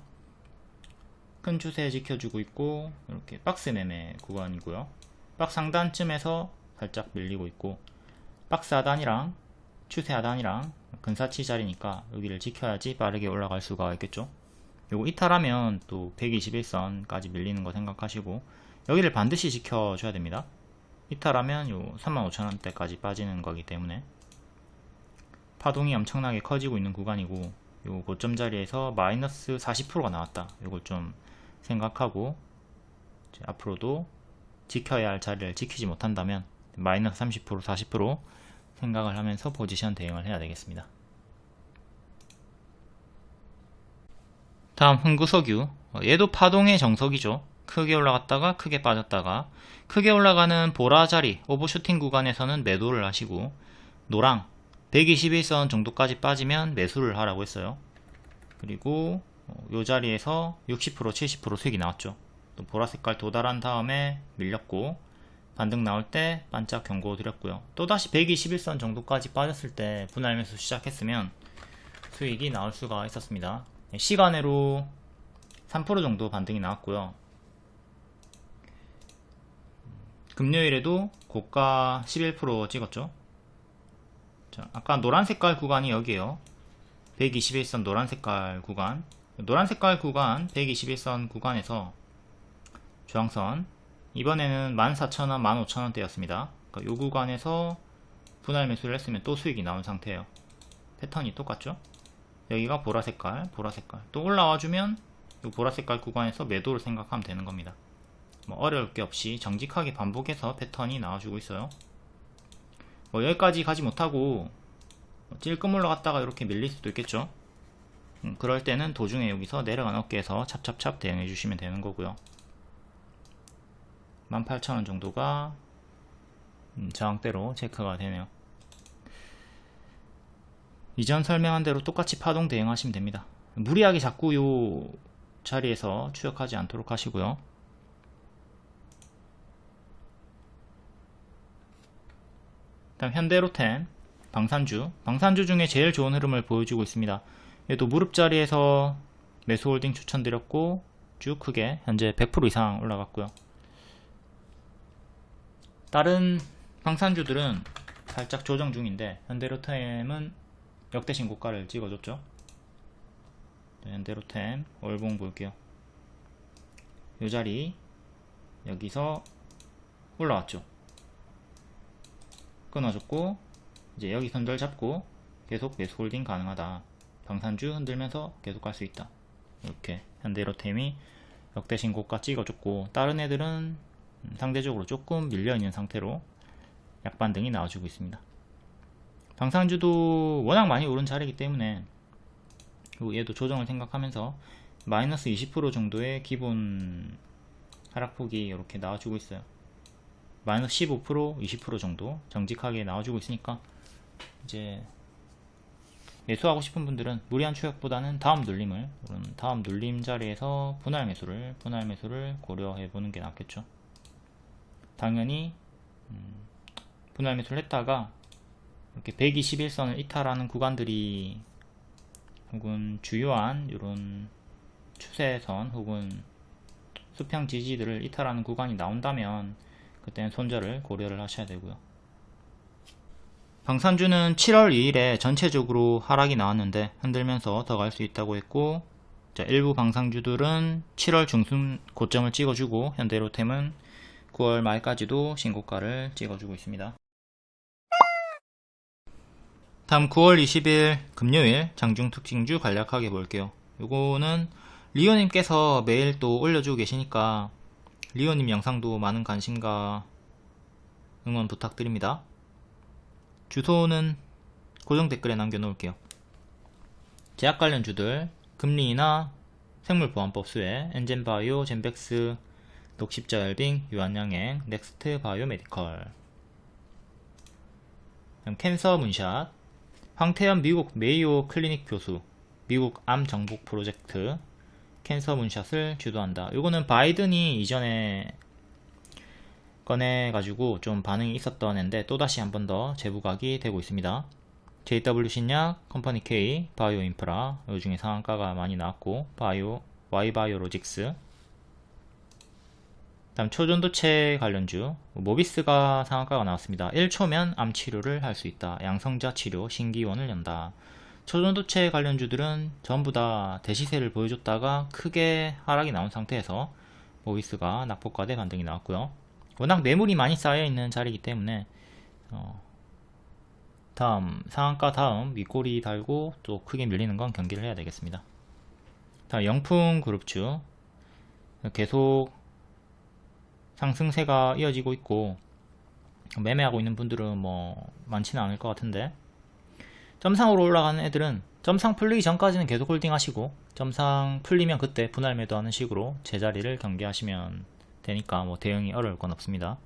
큰 추세 지켜주고 있고, 이렇게 박스 매매 구간이고요. 박스 상단쯤에서 살짝 밀리고 있고, 박스 하단이랑 추세 하단이랑 근사치 자리니까 여기를 지켜야지 빠르게 올라갈 수가 있겠죠. 요거 이탈하면 또 121선까지 밀리는 거 생각하시고, 여기를 반드시 지켜줘야 됩니다. 이탈하면 요 35,000원대까지 빠지는 거기 때문에 파동이 엄청나게 커지고 있는 구간이고, 요 고점 자리에서 마이너스 40%가 나왔다. 요걸 좀 생각하고 이제 앞으로도 지켜야 할 자리를 지키지 못한다면 마이너스 30% 40% 생각을 하면서 포지션 대응을 해야 되겠습니다. 다음 흥구석유, 얘도 파동의 정석이죠. 크게 올라갔다가 크게 빠졌다가, 크게 올라가는 보라 자리 오버슈팅 구간에서는 매도를 하시고, 노랑 121선 정도까지 빠지면 매수를 하라고 했어요. 그리고 요 자리에서 60% 70% 수익이 나왔죠. 또 보라색깔 도달한 다음에 밀렸고, 반등 나올 때 반짝 경고 드렸고요. 또다시 121선 정도까지 빠졌을 때 분할 매수 시작했으면 수익이 나올 수가 있었습니다. 시간으로 3% 정도 반등이 나왔고요. 금요일에도 고가 11% 찍었죠. 자, 아까 노란색깔 구간이 여기에요. 121선 노란색깔 구간, 노란색깔 구간 121선 구간에서 저항선, 이번에는 14,000원 15,000원대였습니다 그러니까 이 구간에서 분할 매수를 했으면 또 수익이 나온 상태예요. 패턴이 똑같죠. 여기가 보라색깔 또 올라와주면 이 보라색깔 구간에서 매도를 생각하면 되는 겁니다. 뭐 어려울 게 없이 정직하게 반복해서 패턴이 나와주고 있어요. 뭐 여기까지 가지 못하고 찔끔 올라갔다가 이렇게 밀릴 수도 있겠죠. 그럴 때는 도중에 여기서 내려간 어깨에서 찹찹찹 대응해 주시면 되는 거고요. 18,000원 정도가 저항대로 체크가 되네요. 이전 설명한 대로 똑같이 파동 대응하시면 됩니다. 무리하게 자꾸 요 자리에서 추격하지 않도록 하시고요. 다음 현대로템 방산주 중에 제일 좋은 흐름을 보여주고 있습니다. 얘도 무릎 자리에서 매수 홀딩 추천드렸고 쭉 크게 현재 100% 이상 올라갔고요. 다른 방산주들은 살짝 조정 중인데 현대로템은 역대 신고가를 찍어줬죠. 현대로템 월봉 볼게요. 이 자리 여기서 올라왔죠. 끊어줬고 이제 여기 선절 잡고 계속 매수 홀딩 가능하다. 방산주 흔들면서 계속 갈 수 있다. 이렇게 현대로템이 역대 신고가 찍어줬고 다른 애들은 상대적으로 조금 밀려있는 상태로 약반등이 나와주고 있습니다. 방산주도 워낙 많이 오른 자리이기 때문에 얘도 조정을 생각하면서 마이너스 20% 정도의 기본 하락폭이 이렇게 나와주고 있어요. 마이너스 15%, 20% 정도 정직하게 나와주고 있으니까 이제 매수하고 싶은 분들은 무리한 추격보다는 다음 눌림 자리에서 분할 매수를 고려해 보는 게 낫겠죠. 당연히 분할 매수를 했다가 이렇게 121선을 이탈하는 구간들이 혹은 주요한 이런 추세선 혹은 수평 지지들을 이탈하는 구간이 나온다면 그때는 손절을 고려를 하셔야 되고요. 방산주는 7월 2일에 전체적으로 하락이 나왔는데 흔들면서 더 갈 수 있다고 했고, 일부 방산주들은 7월 중순 고점을 찍어주고 현대로템은 9월 말까지도 신고가를 찍어주고 있습니다. 다음 9월 20일 금요일 장중 특징주 간략하게 볼게요. 요거는 리오님께서 매일 또 올려주고 계시니까 리오님 영상도 많은 관심과 응원 부탁드립니다. 주소는 고정 댓글에 남겨놓을게요. 제약 관련주들 금리나 생물보안법 수혜, 엔젠바이오, 젠백스, 녹십자열빙, 유한양행, 넥스트 바이오메디컬, 캔서 문샷, 황태현 미국 메이오 클리닉 교수, 미국 암 정복 프로젝트, 캔서 문샷을 주도한다. 요거는 바이든이 이전에 꺼내가지고 좀 반응이 있었던 앤데 또다시 한 번 더 재부각이 되고 있습니다. JW 신약, 컴퍼니 K, 바이오 인프라, 요 중에 상한가가 많이 나왔고, Y바이오로직스, 다음 초전도체 관련주, 모비스가 상한가가 나왔습니다. 1초면 암 치료를 할 수 있다. 양성자 치료 신기원을 연다. 초전도체 관련주들은 전부 다 대시세를 보여줬다가 크게 하락이 나온 상태에서 모비스가 낙폭과대 반등이 나왔고요. 워낙 매물이 많이 쌓여있는 자리이기 때문에 다음 상한가 다음 윗꼬리 달고 또 크게 밀리는 건 경기를 해야 되겠습니다. 다음 영풍그룹주 계속 상승세가 이어지고 있고 매매하고 있는 분들은 뭐 많지는 않을 것 같은데, 점상으로 올라가는 애들은 점상 풀리기 전까지는 계속 홀딩 하시고 점상 풀리면 그때 분할 매도하는 식으로 제자리를 경계하시면 되니까 뭐 대응이 어려울 건 없습니다.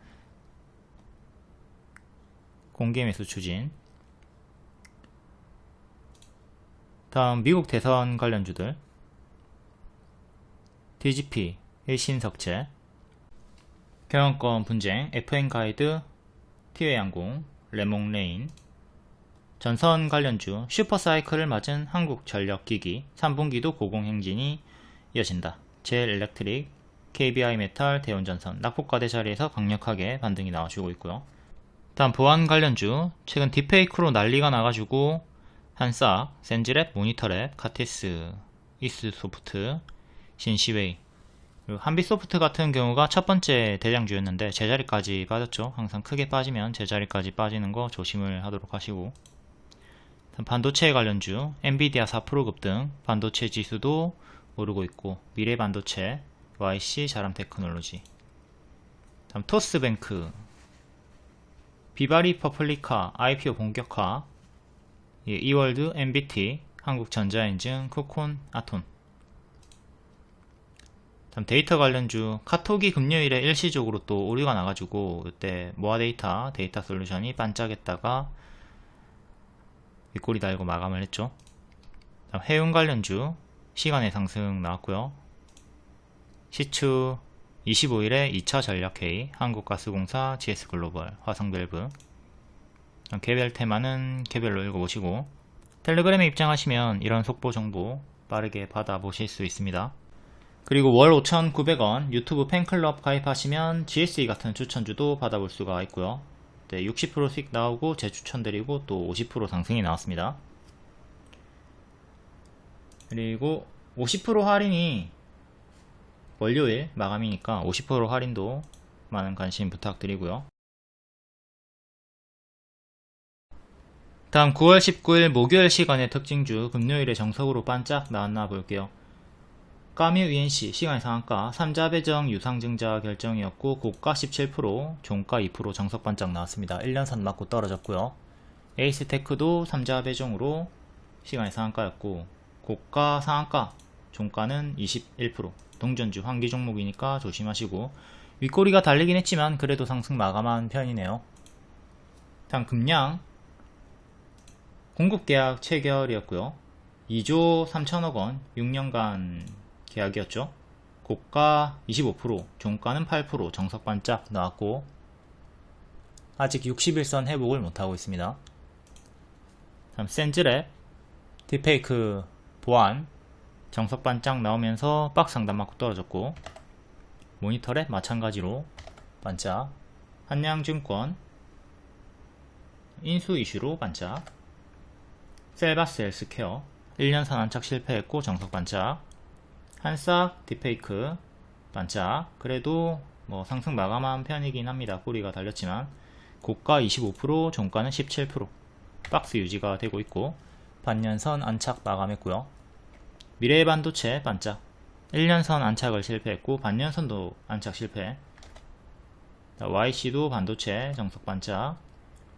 공개 매수 추진. 다음 미국 대선 관련주들 DGP, 일신석재, 경영권 분쟁, FN가이드, 티웨이항공, 레몽레인, 전선 관련주 슈퍼사이클을 맞은 한국전력기기 3분기도 고공행진이 이어진다. 제일엘렉트릭, KBI메탈, 대원전선 낙폭과대 자리에서 강력하게 반등이 나와주고 있고요. 다음 보안 관련주 최근 딥페이크로 난리가 나가지고 한싹, 센지랩, 모니터랩, 카티스, 이스소프트, 신시웨이, 그리고 한빛소프트 같은 경우가 첫 번째 대장주였는데 제자리까지 빠졌죠. 항상 크게 빠지면 제자리까지 빠지는 거 조심을 하도록 하시고, 반도체 관련주 엔비디아 4% 급등, 반도체 지수도 오르고 있고, 미래반도체, YC, 자람테크놀로지, 다음 토스뱅크, 비바리 퍼플리카, IPO 본격화, 이월드, MBT, 한국전자인증, 쿠콘, 아톤. 다음 데이터 관련주, 카톡이 금요일에 일시적으로 또 오류가 나가지고 이때 모아데이터 데이터 솔루션이 반짝했다가 윗꼬리 달고 마감을 했죠. 다음 해운 관련주 시간의 상승 나왔고요. 시추 25일에 2차 전략회의, 한국가스공사, GS글로벌, 화성밸브. 개별 테마는 개별로 읽어보시고 텔레그램에 입장하시면 이런 속보 정보 빠르게 받아보실 수 있습니다. 그리고 월 5,900원 유튜브 팬클럽 가입하시면 GSE 같은 추천주도 받아볼 수가 있고요. 네, 60% 수익 나오고 재추천드리고 또 50% 상승이 나왔습니다. 그리고 50% 할인이 월요일 마감이니까 50% 할인도 많은 관심 부탁드리고요. 다음 9월 19일 목요일 시간의 특징주, 금요일에 정석으로 반짝 나왔나 볼게요. 까뮤 ENC 시간의 상한가 3자 배정 유상증자 결정이었고 고가 17%, 종가 2% 정석 반짝 나왔습니다. 1년선 맞고 떨어졌고요. 에이스테크도 3자 배정으로 시간의 상한가였고 고가 상한가, 종가는 21%. 동전주 환기 종목이니까 조심하시고 윗꼬리가 달리긴 했지만 그래도 상승 마감한 편이네요. 다음 금양 공급계약 체결이었고요. 2조 3천억원 6년간 계약이었죠. 고가 25%, 종가는 8%, 정석 반짝 나왔고 아직 60일선 회복을 못하고 있습니다. 다음 센즈랩 딥페이크 보안 정석 반짝 나오면서 박스 상단 맞고 떨어졌고 모니터랩 마찬가지로 반짝. 한양증권 인수 이슈로 반짝. 셀바스 헬스케어 1년선 안착 실패했고 정석 반짝. 한싹 딥페이크 반짝. 그래도 뭐 상승 마감한 편이긴 합니다. 꼬리가 달렸지만 고가 25%, 종가는 17%. 박스 유지가 되고 있고 반년선 안착 마감했고요. 미래반도체 반짝 1년선 안착을 실패했고 반년선도 안착 실패. YC도 반도체 정석 반짝.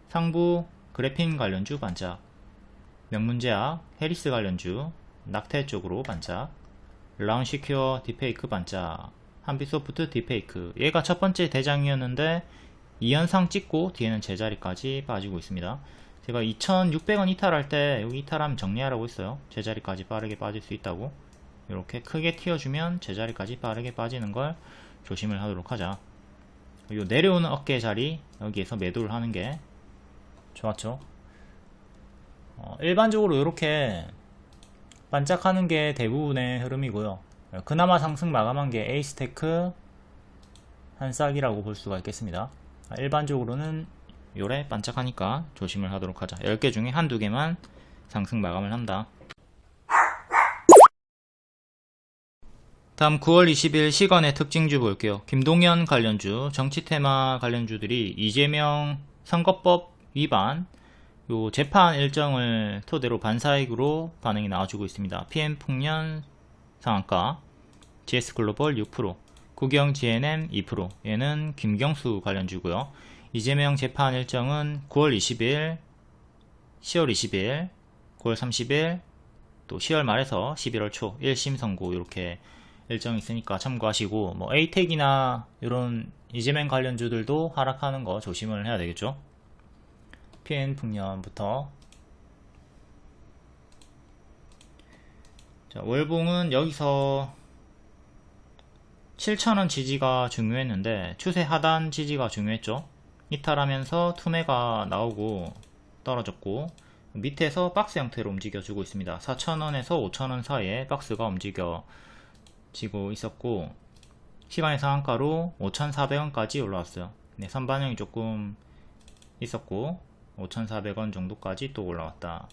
상부 그래핀 관련주 반짝. 명문제약 해리스 관련주 낙태 쪽으로 반짝. 라운시큐어 딥페이크 반짝. 한빛소프트 딥페이크, 얘가 첫 번째 대장이었는데 2연상 찍고 뒤에는 제자리까지 빠지고 있습니다. 제가 2600원 이탈할 때 여기 이탈하면 정리하라고 했어요. 제자리까지 빠르게 빠질 수 있다고. 이렇게 크게 튀어주면 제자리까지 빠르게 빠지는 걸 조심을 하도록 하자. 요 내려오는 어깨 자리 여기에서 매도를 하는 게 좋았죠. 일반적으로 이렇게 반짝하는 게 대부분의 흐름이고요. 그나마 상승 마감한 게 에이스테크, 한싹이라고 볼 수가 있겠습니다. 일반적으로는 요래 반짝하니까 조심을 하도록 하자. 10개 중에 한두 개만 상승 마감을 한다. 다음 9월 20일 시간의 특징주 볼게요. 김동연 관련주, 정치테마 관련주들이 이재명 선거법 위반 요 재판 일정을 토대로 반사익으로 반응이 나와주고 있습니다. PM풍년 상한가, GS글로벌 6%, 국영 GNM 2%. 얘는 김경수 관련주고요. 이재명 재판 일정은 9월 20일, 10월 20일, 9월 30일, 또 10월 말에서 11월 초 1심 선고 이렇게 일정이 있으니까 참고하시고 뭐 에이텍이나 이런 이재명 관련주들도 하락하는 거 조심을 해야 되겠죠. PN풍년부터 자, 월봉은 여기서 7,000원 지지가 중요했는데 추세 하단 지지가 중요했죠. 이탈하면서 투매가 나오고 떨어졌고 밑에서 박스 형태로 움직여주고 있습니다. 4,000원에서 5,000원 사이에 박스가 움직여지고 있었고 시간의 상한가로 5,400원까지 올라왔어요. 네, 선반영이 조금 있었고 5,400원 정도까지 또 올라왔다.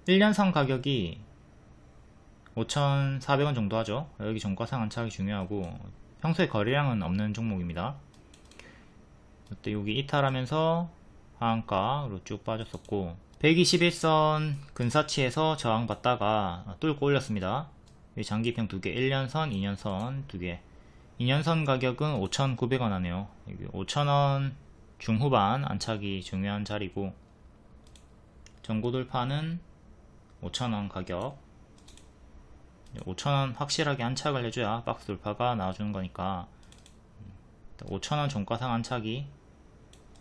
1년선 가격이 5,400원 정도 하죠. 여기 종가상 안착이 중요하고 평소에 거래량은 없는 종목입니다. 이때 여기 이탈하면서 하한가로 쭉 빠졌었고 121선 근사치에서 저항받다가 뚫고 올렸습니다. 여기 장기평 2개, 1년선, 2년선 2개. 2년선 가격은 5,900원 하네요. 5,000원 중후반 안착이 중요한 자리고 전고돌파는 5,000원 가격. 5,000원 확실하게 안착을 해줘야 박스 돌파가 나와주는 거니까 5,000원 종가상 안착이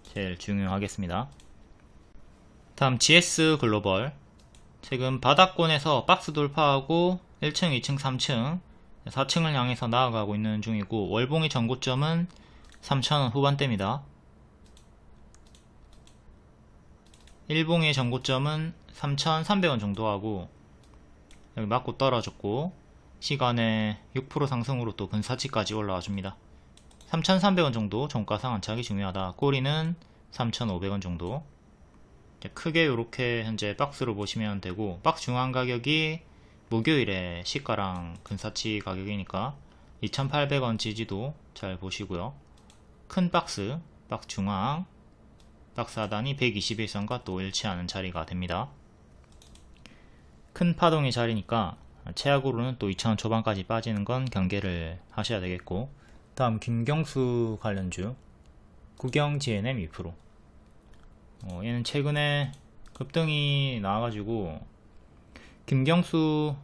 제일 중요하겠습니다. 다음 GS 글로벌, 최근 바닥권에서 박스 돌파하고 1층, 2층, 3층, 4층을 향해서 나아가고 있는 중이고, 월봉의 전고점은 3,000원 후반대입니다. 일봉의 전고점은 3,300원 정도 하고, 여기 맞고 떨어졌고, 시간에 6% 상승으로 또 근사치까지 올라와 줍니다. 3,300원 정도 종가상 안착이 중요하다. 꼬리는 3,500원 정도. 크게 이렇게 현재 박스로 보시면 되고, 박스 중앙 가격이 목요일에 시가랑 근사치 가격이니까 2,800원 지지도 잘 보시고요. 큰 박스, 박스 중앙, 박스 하단이 121선과 또 일치하는 자리가 됩니다. 큰 파동의 자리니까 최악으로는 또 2,000원 초반까지 빠지는 건 경계를 하셔야 되겠고, 다음 김경수 관련주 국영 GNM 2%. 얘는 최근에 급등이 나와가지고 김경수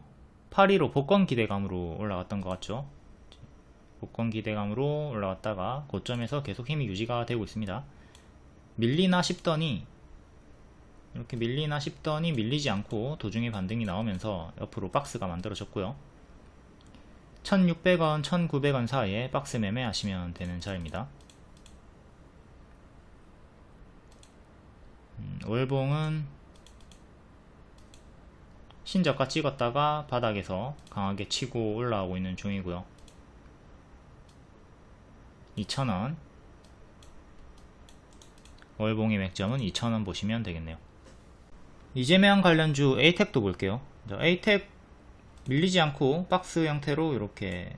815 복권 기대감으로 올라갔던 것 같죠. 복권 기대감으로 올라갔다가 고점에서 계속 힘이 유지가 되고 있습니다. 밀리나 싶더니 이렇게 밀리나 싶더니 밀리지 않고 도중에 반등이 나오면서 옆으로 박스가 만들어졌고요. 1,600원, 1,900원 사이에 박스 매매하시면 되는 자리입니다. 월봉은 신저가 찍었다가 바닥에서 강하게 치고 올라오고 있는 중이고요. 2,000원, 월봉의 맥점은 2,000원 보시면 되겠네요. 이재명 관련주 에이텍도 볼게요. 에이텍 밀리지 않고 박스 형태로 이렇게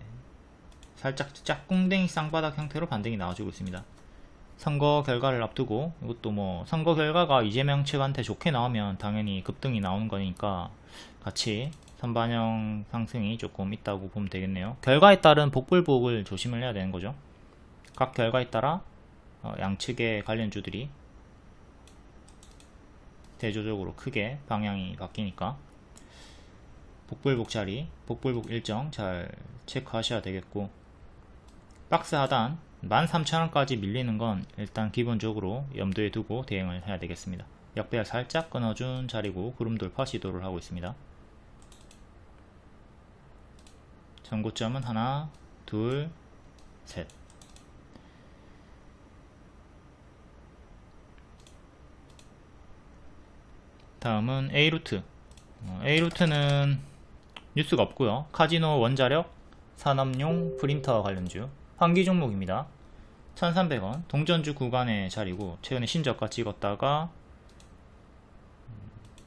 살짝 짝꿍댕이 쌍바닥 형태로 반등이 나와주고 있습니다. 선거 결과를 앞두고, 이것도 뭐 선거 결과가 이재명 측한테 좋게 나오면 당연히 급등이 나오는 거니까 같이 선반영 상승이 조금 있다고 보면 되겠네요. 결과에 따른 복불복을 조심을 해야 되는 거죠. 각 결과에 따라 양측의 관련주들이 대조적으로 크게 방향이 바뀌니까 복불복 자리, 복불복 일정 잘 체크하셔야 되겠고, 박스 하단 13,000원까지 밀리는 건 일단 기본적으로 염두에 두고 대응을 해야 되겠습니다. 역배열 살짝 끊어준 자리고 구름 돌파 시도를 하고 있습니다. 전고점은 하나, 둘, 셋. 다음은 A루트. A루트는 뉴스가 없고요. 카지노 원자력, 산업용 프린터 관련주, 환기 종목입니다. 1,300원 동전주 구간의 자리고, 최근에 신저가 찍었다가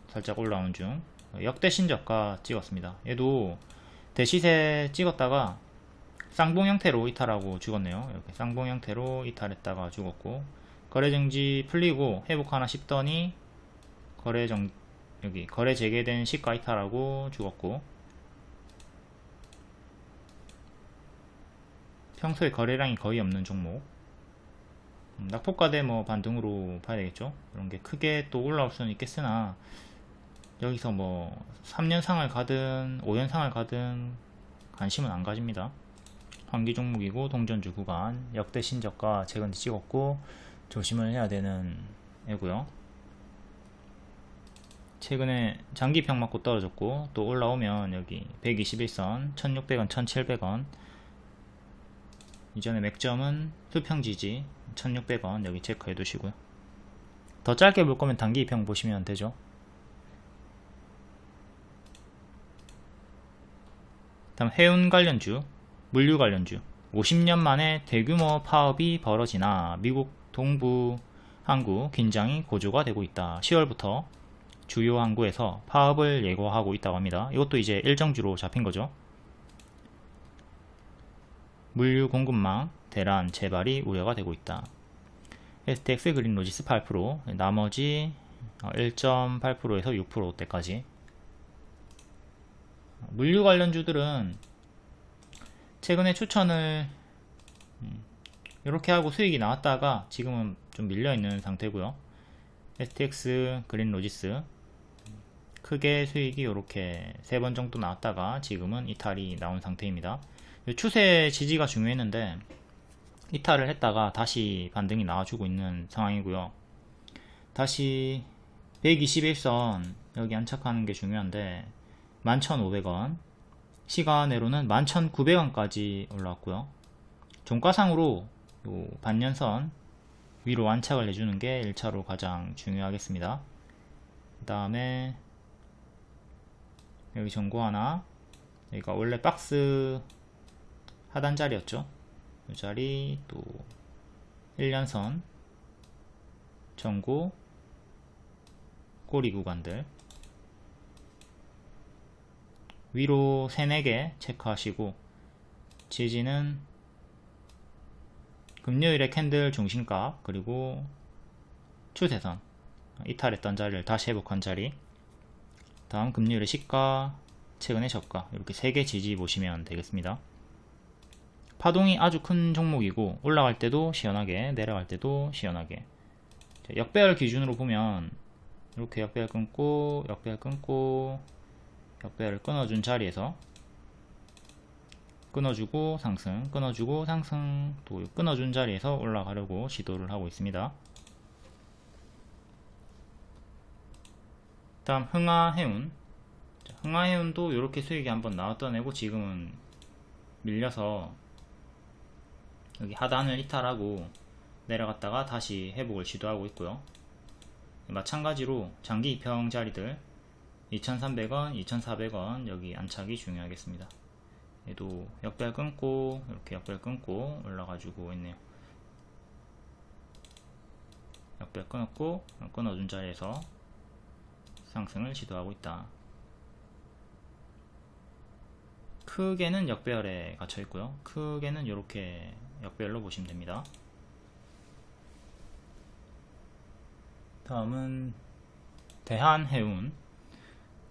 살짝 올라오는 중. 역대 신저가 찍었습니다. 얘도 대시세 찍었다가 쌍봉 형태로 이탈하고 죽었네요. 이렇게 쌍봉 형태로 이탈했다가 죽었고, 거래정지 풀리고 회복하나 싶더니 여기 거래 재개된 시가 이탈하고 죽었고, 평소에 거래량이 거의 없는 종목. 낙폭과대 뭐 반등으로 봐야 되겠죠. 이런 게 크게 또 올라올 수는 있겠으나, 여기서 뭐 3년상을 가든 5년상을 가든 관심은 안 가집니다. 환기 종목이고 동전주 구간 역대 신저가 최근 찍었고 조심을 해야 되는 애고요. 최근에 장기평 맞고 떨어졌고, 또 올라오면 여기 121선 1,600원, 1,700원, 이전에 맥점은 수평지지 1,600원 여기 체크해 두시고요. 더 짧게 볼 거면 단기평 보시면 되죠. 다음 해운 관련주, 물류 관련주. 50년 만에 대규모 파업이 벌어지나 미국 동부 항구 긴장이 고조가 되고 있다. 10월부터 주요 항구에서 파업을 예고하고 있다고 합니다. 이것도 이제 일정주로 잡힌 거죠. 물류 공급망 대란 재발이 우려가 되고 있다. STX 그린 로지스 8%, 나머지 1.8%에서 6%대까지. 물류 관련주들은 최근에 추천을 이렇게 하고 수익이 나왔다가 지금은 좀 밀려있는 상태고요. STX 그린 로지스 크게 수익이 이렇게 3번 정도 나왔다가 지금은 이탈이 나온 상태입니다. 추세 지지가 중요했는데 이탈을 했다가 다시 반등이 나와주고 있는 상황이고요. 다시 121선 여기 안착하는 게 중요한데 11,500원, 시간으로는 11,900원까지 올라왔고요. 종가상으로 요 반년선 위로 안착을 해주는 게 1차로 가장 중요하겠습니다. 그 다음에 여기 전고 하나, 여기가 원래 박스 하단 자리였죠. 이 자리, 또 1년선 전고 꼬리 구간들 위로 3, 4개 체크하시고, 지지는 금요일에 캔들 중심가, 그리고 추세선 이탈했던 자리를 다시 회복한 자리, 다음 금요일에 시가, 최근에 저가, 이렇게 3개 지지 보시면 되겠습니다. 파동이 아주 큰 종목이고 올라갈 때도 시원하게, 내려갈 때도 시원하게. 역배열 기준으로 보면 이렇게 역배열 끊고 역배열 끊고 역배열을 끊어준 자리에서 끊어주고 상승, 끊어주고 상승, 또 끊어준 자리에서 올라가려고 시도를 하고 있습니다. 다음 흥하해운. 흥하해운도 이렇게 수익이 한번 나왔던 애고 지금은 밀려서 여기 하단을 이탈하고 내려갔다가 다시 회복을 시도하고 있고요. 마찬가지로 장기 입형 자리들 2,300원, 2,400원 여기 안착이 중요하겠습니다. 얘도 역배열 끊고 이렇게 역배열 끊고 올라가지고 있네요. 역배열 끊었고 끊어준 자리에서 상승을 시도하고 있다. 크게는 역배열에 갇혀 있고요. 크게는 이렇게 역배열로 보시면 됩니다. 다음은 대한해운.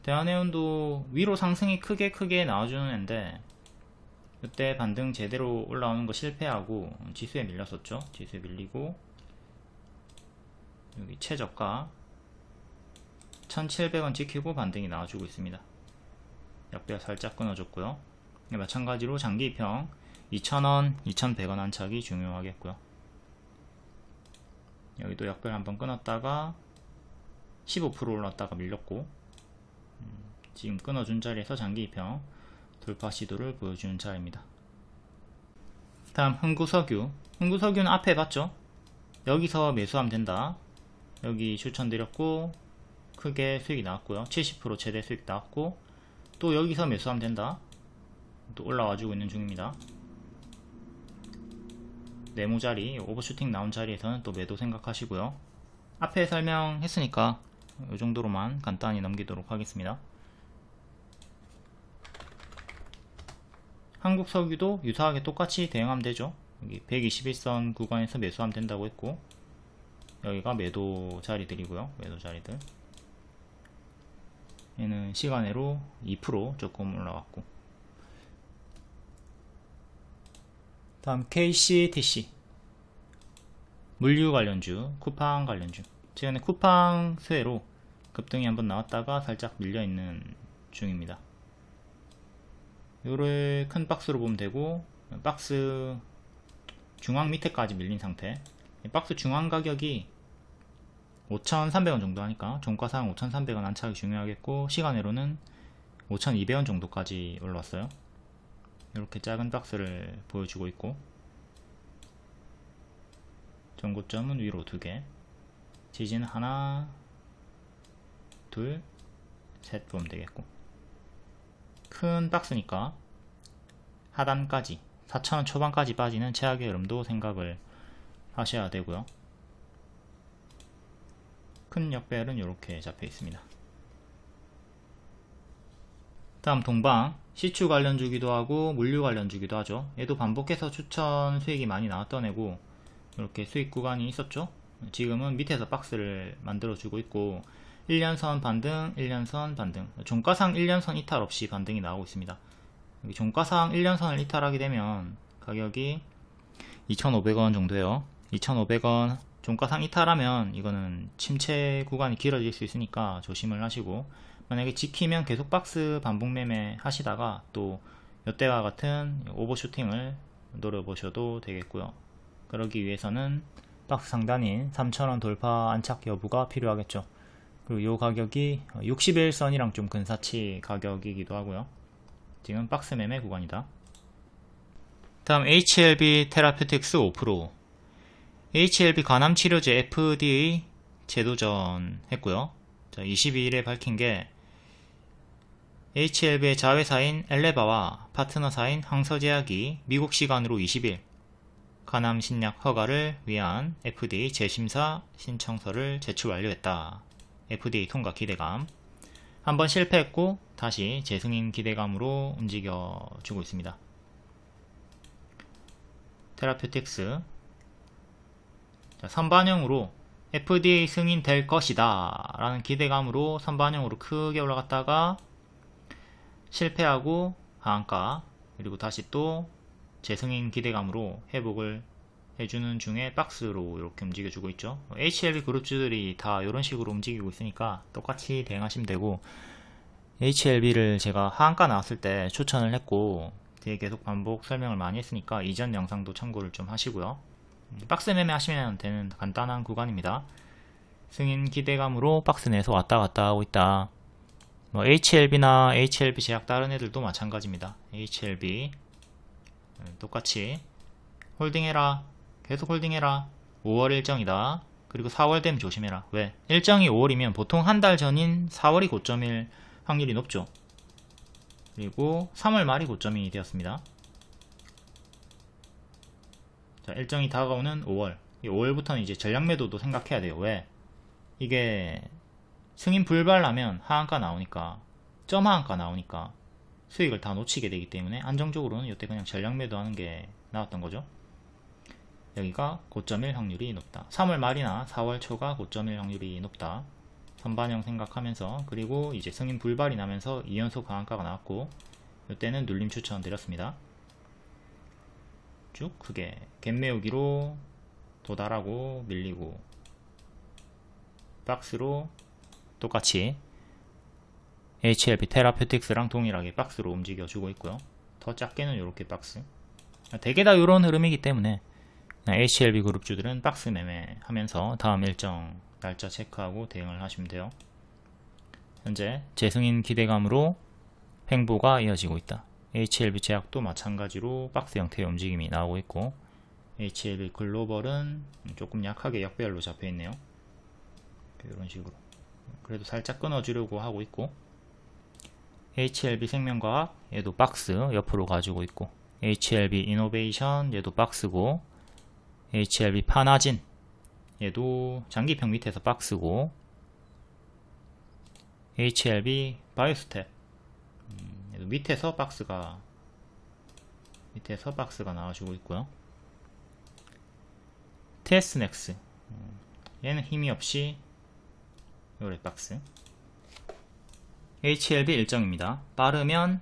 대한해운도 위로 상승이 크게 나와주는 앤데 이때 반등 제대로 올라오는 거 실패하고 지수에 밀렸었죠. 지수에 밀리고 여기 최저가 1,700원 지키고 반등이 나와주고 있습니다. 역배열 살짝 끊어줬고요. 마찬가지로 장기 입형 2,000원, 2,100원 안착이 중요하겠고요. 여기도 역배열 한번 끊었다가 15% 올랐다가 밀렸고 지금 끊어준 자리에서 장기 입형 돌파 시도를 보여주는 자리입니다. 다음 흥구석유. 흥구석유는 앞에 봤죠? 여기서 매수하면 된다. 여기 추천드렸고 크게 수익이 나왔고요. 70% 최대 수익 나왔고 또 여기서 매수하면 된다. 또 올라와주고 있는 중입니다. 네모 자리, 오버슈팅 나온 자리에서는 또 매도 생각하시고요. 앞에 설명했으니까 이 정도로만 간단히 넘기도록 하겠습니다. 한국석유도 유사하게 똑같이 대응하면 되죠. 여기 121선 구간에서 매수하면 된다고 했고 여기가 매도 자리들이고요. 매도 자리들. 얘는 시간으로 2% 조금 올라왔고. 다음 KCTC. 물류 관련주, 쿠팡 관련주. 최근에 쿠팡 수혜로 급등이 한번 나왔다가 살짝 밀려있는 중입니다. 요를 큰 박스로 보면 되고 박스 중앙 밑에까지 밀린 상태. 박스 중앙 가격이 5,300원 정도 하니까 종가상 5,300원 안착이 중요하겠고 시간으로는 5,200원 정도까지 올라왔어요. 이렇게 작은 박스를 보여주고 있고 전고점은 위로 2개, 지지는 하나, 둘, 셋 보면 되겠고 큰 박스니까 하단까지 4,000원 초반까지 빠지는 최악의 흐름도 생각을 하셔야 되고요. 큰 역배열은 이렇게 잡혀 있습니다. 다음 동방. 시추 관련주기도 하고 물류 관련주기도 하죠. 얘도 반복해서 추천 수익이 많이 나왔던 애고 이렇게 수익 구간이 있었죠. 지금은 밑에서 박스를 만들어 주고 있고 1년선 반등, 1년선 반등, 종가상 1년선 이탈 없이 반등이 나오고 있습니다. 여기 종가상 1년선을 이탈하게 되면 가격이 2,500원 정도예요. 2,500원 종가상 이탈하면 이거는 침체 구간이 길어질 수 있으니까 조심을 하시고 만약에 지키면 계속 박스 반복 매매 하시다가 또 이때와 같은 오버슈팅을 노려보셔도 되겠고요. 그러기 위해서는 박스 상단인 3,000원 돌파 안착 여부가 필요하겠죠. 그리고 이 가격이 60일선이랑 좀 근사치 가격이기도 하고요. 지금 박스 매매 구간이다. 다음 HLB 테라퓨틱스 5%. HLB 간암치료제 FDA 재도전 했고요. 22일에 밝힌 게 HLB의 자회사인 엘레바와 파트너사인 항서제약이 미국 시간으로 20일 간암 신약 허가를 위한 FDA 재심사 신청서를 제출 완료했다. FDA 통과 기대감. 한번 실패했고 다시 재승인 기대감으로 움직여주고 있습니다. 테라퓨틱스 선반영으로 FDA 승인 될 것이다 라는 기대감으로 선반영으로 크게 올라갔다가 실패하고 하한가, 그리고 다시 또 재승인 기대감으로 회복을 해주는 중에 박스로 이렇게 움직여주고 있죠. HLB 그룹주들이 다 이런 식으로 움직이고 있으니까 똑같이 대응하시면 되고, HLB를 제가 하한가 나왔을 때 추천을 했고 뒤에 계속 반복 설명을 많이 했으니까 이전 영상도 참고를 좀 하시고요. 박스 매매 하시면 되는 간단한 구간입니다. 승인 기대감으로 박스 내에서 왔다 갔다 하고 있다. HLB나 HLB 제약 다른 애들도 마찬가지입니다. HLB 똑같이 홀딩해라, 계속 홀딩해라. 5월 일정이다. 그리고 4월 되면 조심해라. 왜? 일정이 5월이면 보통 한 달 전인 4월이 고점일 확률이 높죠. 그리고 3월 말이 고점이 되었습니다. 자, 일정이 다가오는 5월. 5월부터는 이제 전략 매도도 생각해야 돼요. 왜? 이게 승인 불발 나면 하한가 나오니까, 점 하한가 나오니까 수익을 다 놓치게 되기 때문에 안정적으로는 이때 그냥 전략 매도하는 게 나왔던 거죠. 여기가 고점일 확률이 높다. 3월 말이나 4월 초가 고점일 확률이 높다. 선반영 생각하면서, 그리고 이제 승인 불발이 나면서 2연속 하한가가 나왔고 이때는 눌림 추천 드렸습니다. 쭉 크게 갭 메우기로 도달하고 밀리고, 박스로 똑같이 HLB 테라퓨틱스랑 동일하게 박스로 움직여주고 있고요. 더 작게는 이렇게 박스. 대개 다 이런 흐름이기 때문에 HLB 그룹주들은 박스 매매하면서 다음 일정 날짜 체크하고 대응을 하시면 돼요. 현재 재승인 기대감으로 횡보가 이어지고 있다. HLB 제약도 마찬가지로 박스 형태의 움직임이 나오고 있고, HLB 글로벌은 조금 약하게 역배열로 잡혀있네요. 이런 식으로. 그래도 살짝 끊어주려고 하고 있고, HLB 생명과학 얘도 박스 옆으로 가지고 있고, HLB 이노베이션 얘도 박스고, HLB 파나진 얘도 장기평 밑에서 박스고, HLB 바이오스텝 얘도 밑에서 박스가 나와주고 있고요. TS넥스 얘는 힘이 없이 요래 박스. HLB 일정입니다. 빠르면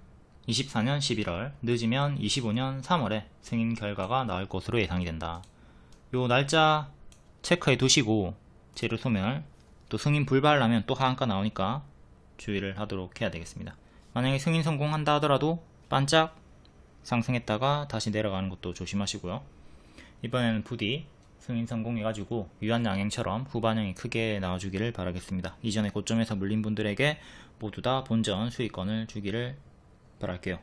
24년 11월, 늦으면 25년 3월에 승인 결과가 나올 것으로 예상이 된다. 요 날짜 체크해 두시고, 재료 소멸, 또 승인 불발하면 또 하한가 나오니까 주의를 하도록 해야 되겠습니다. 만약에 승인 성공한다 하더라도 반짝 상승했다가 다시 내려가는 것도 조심하시고요. 이번에는 부디 승인 성공해가지고 유한양행처럼 후반영이 크게 나와주기를 바라겠습니다. 이전에 고점에서 물린 분들에게 모두 다 본전 수익권을 주기를 바랄게요.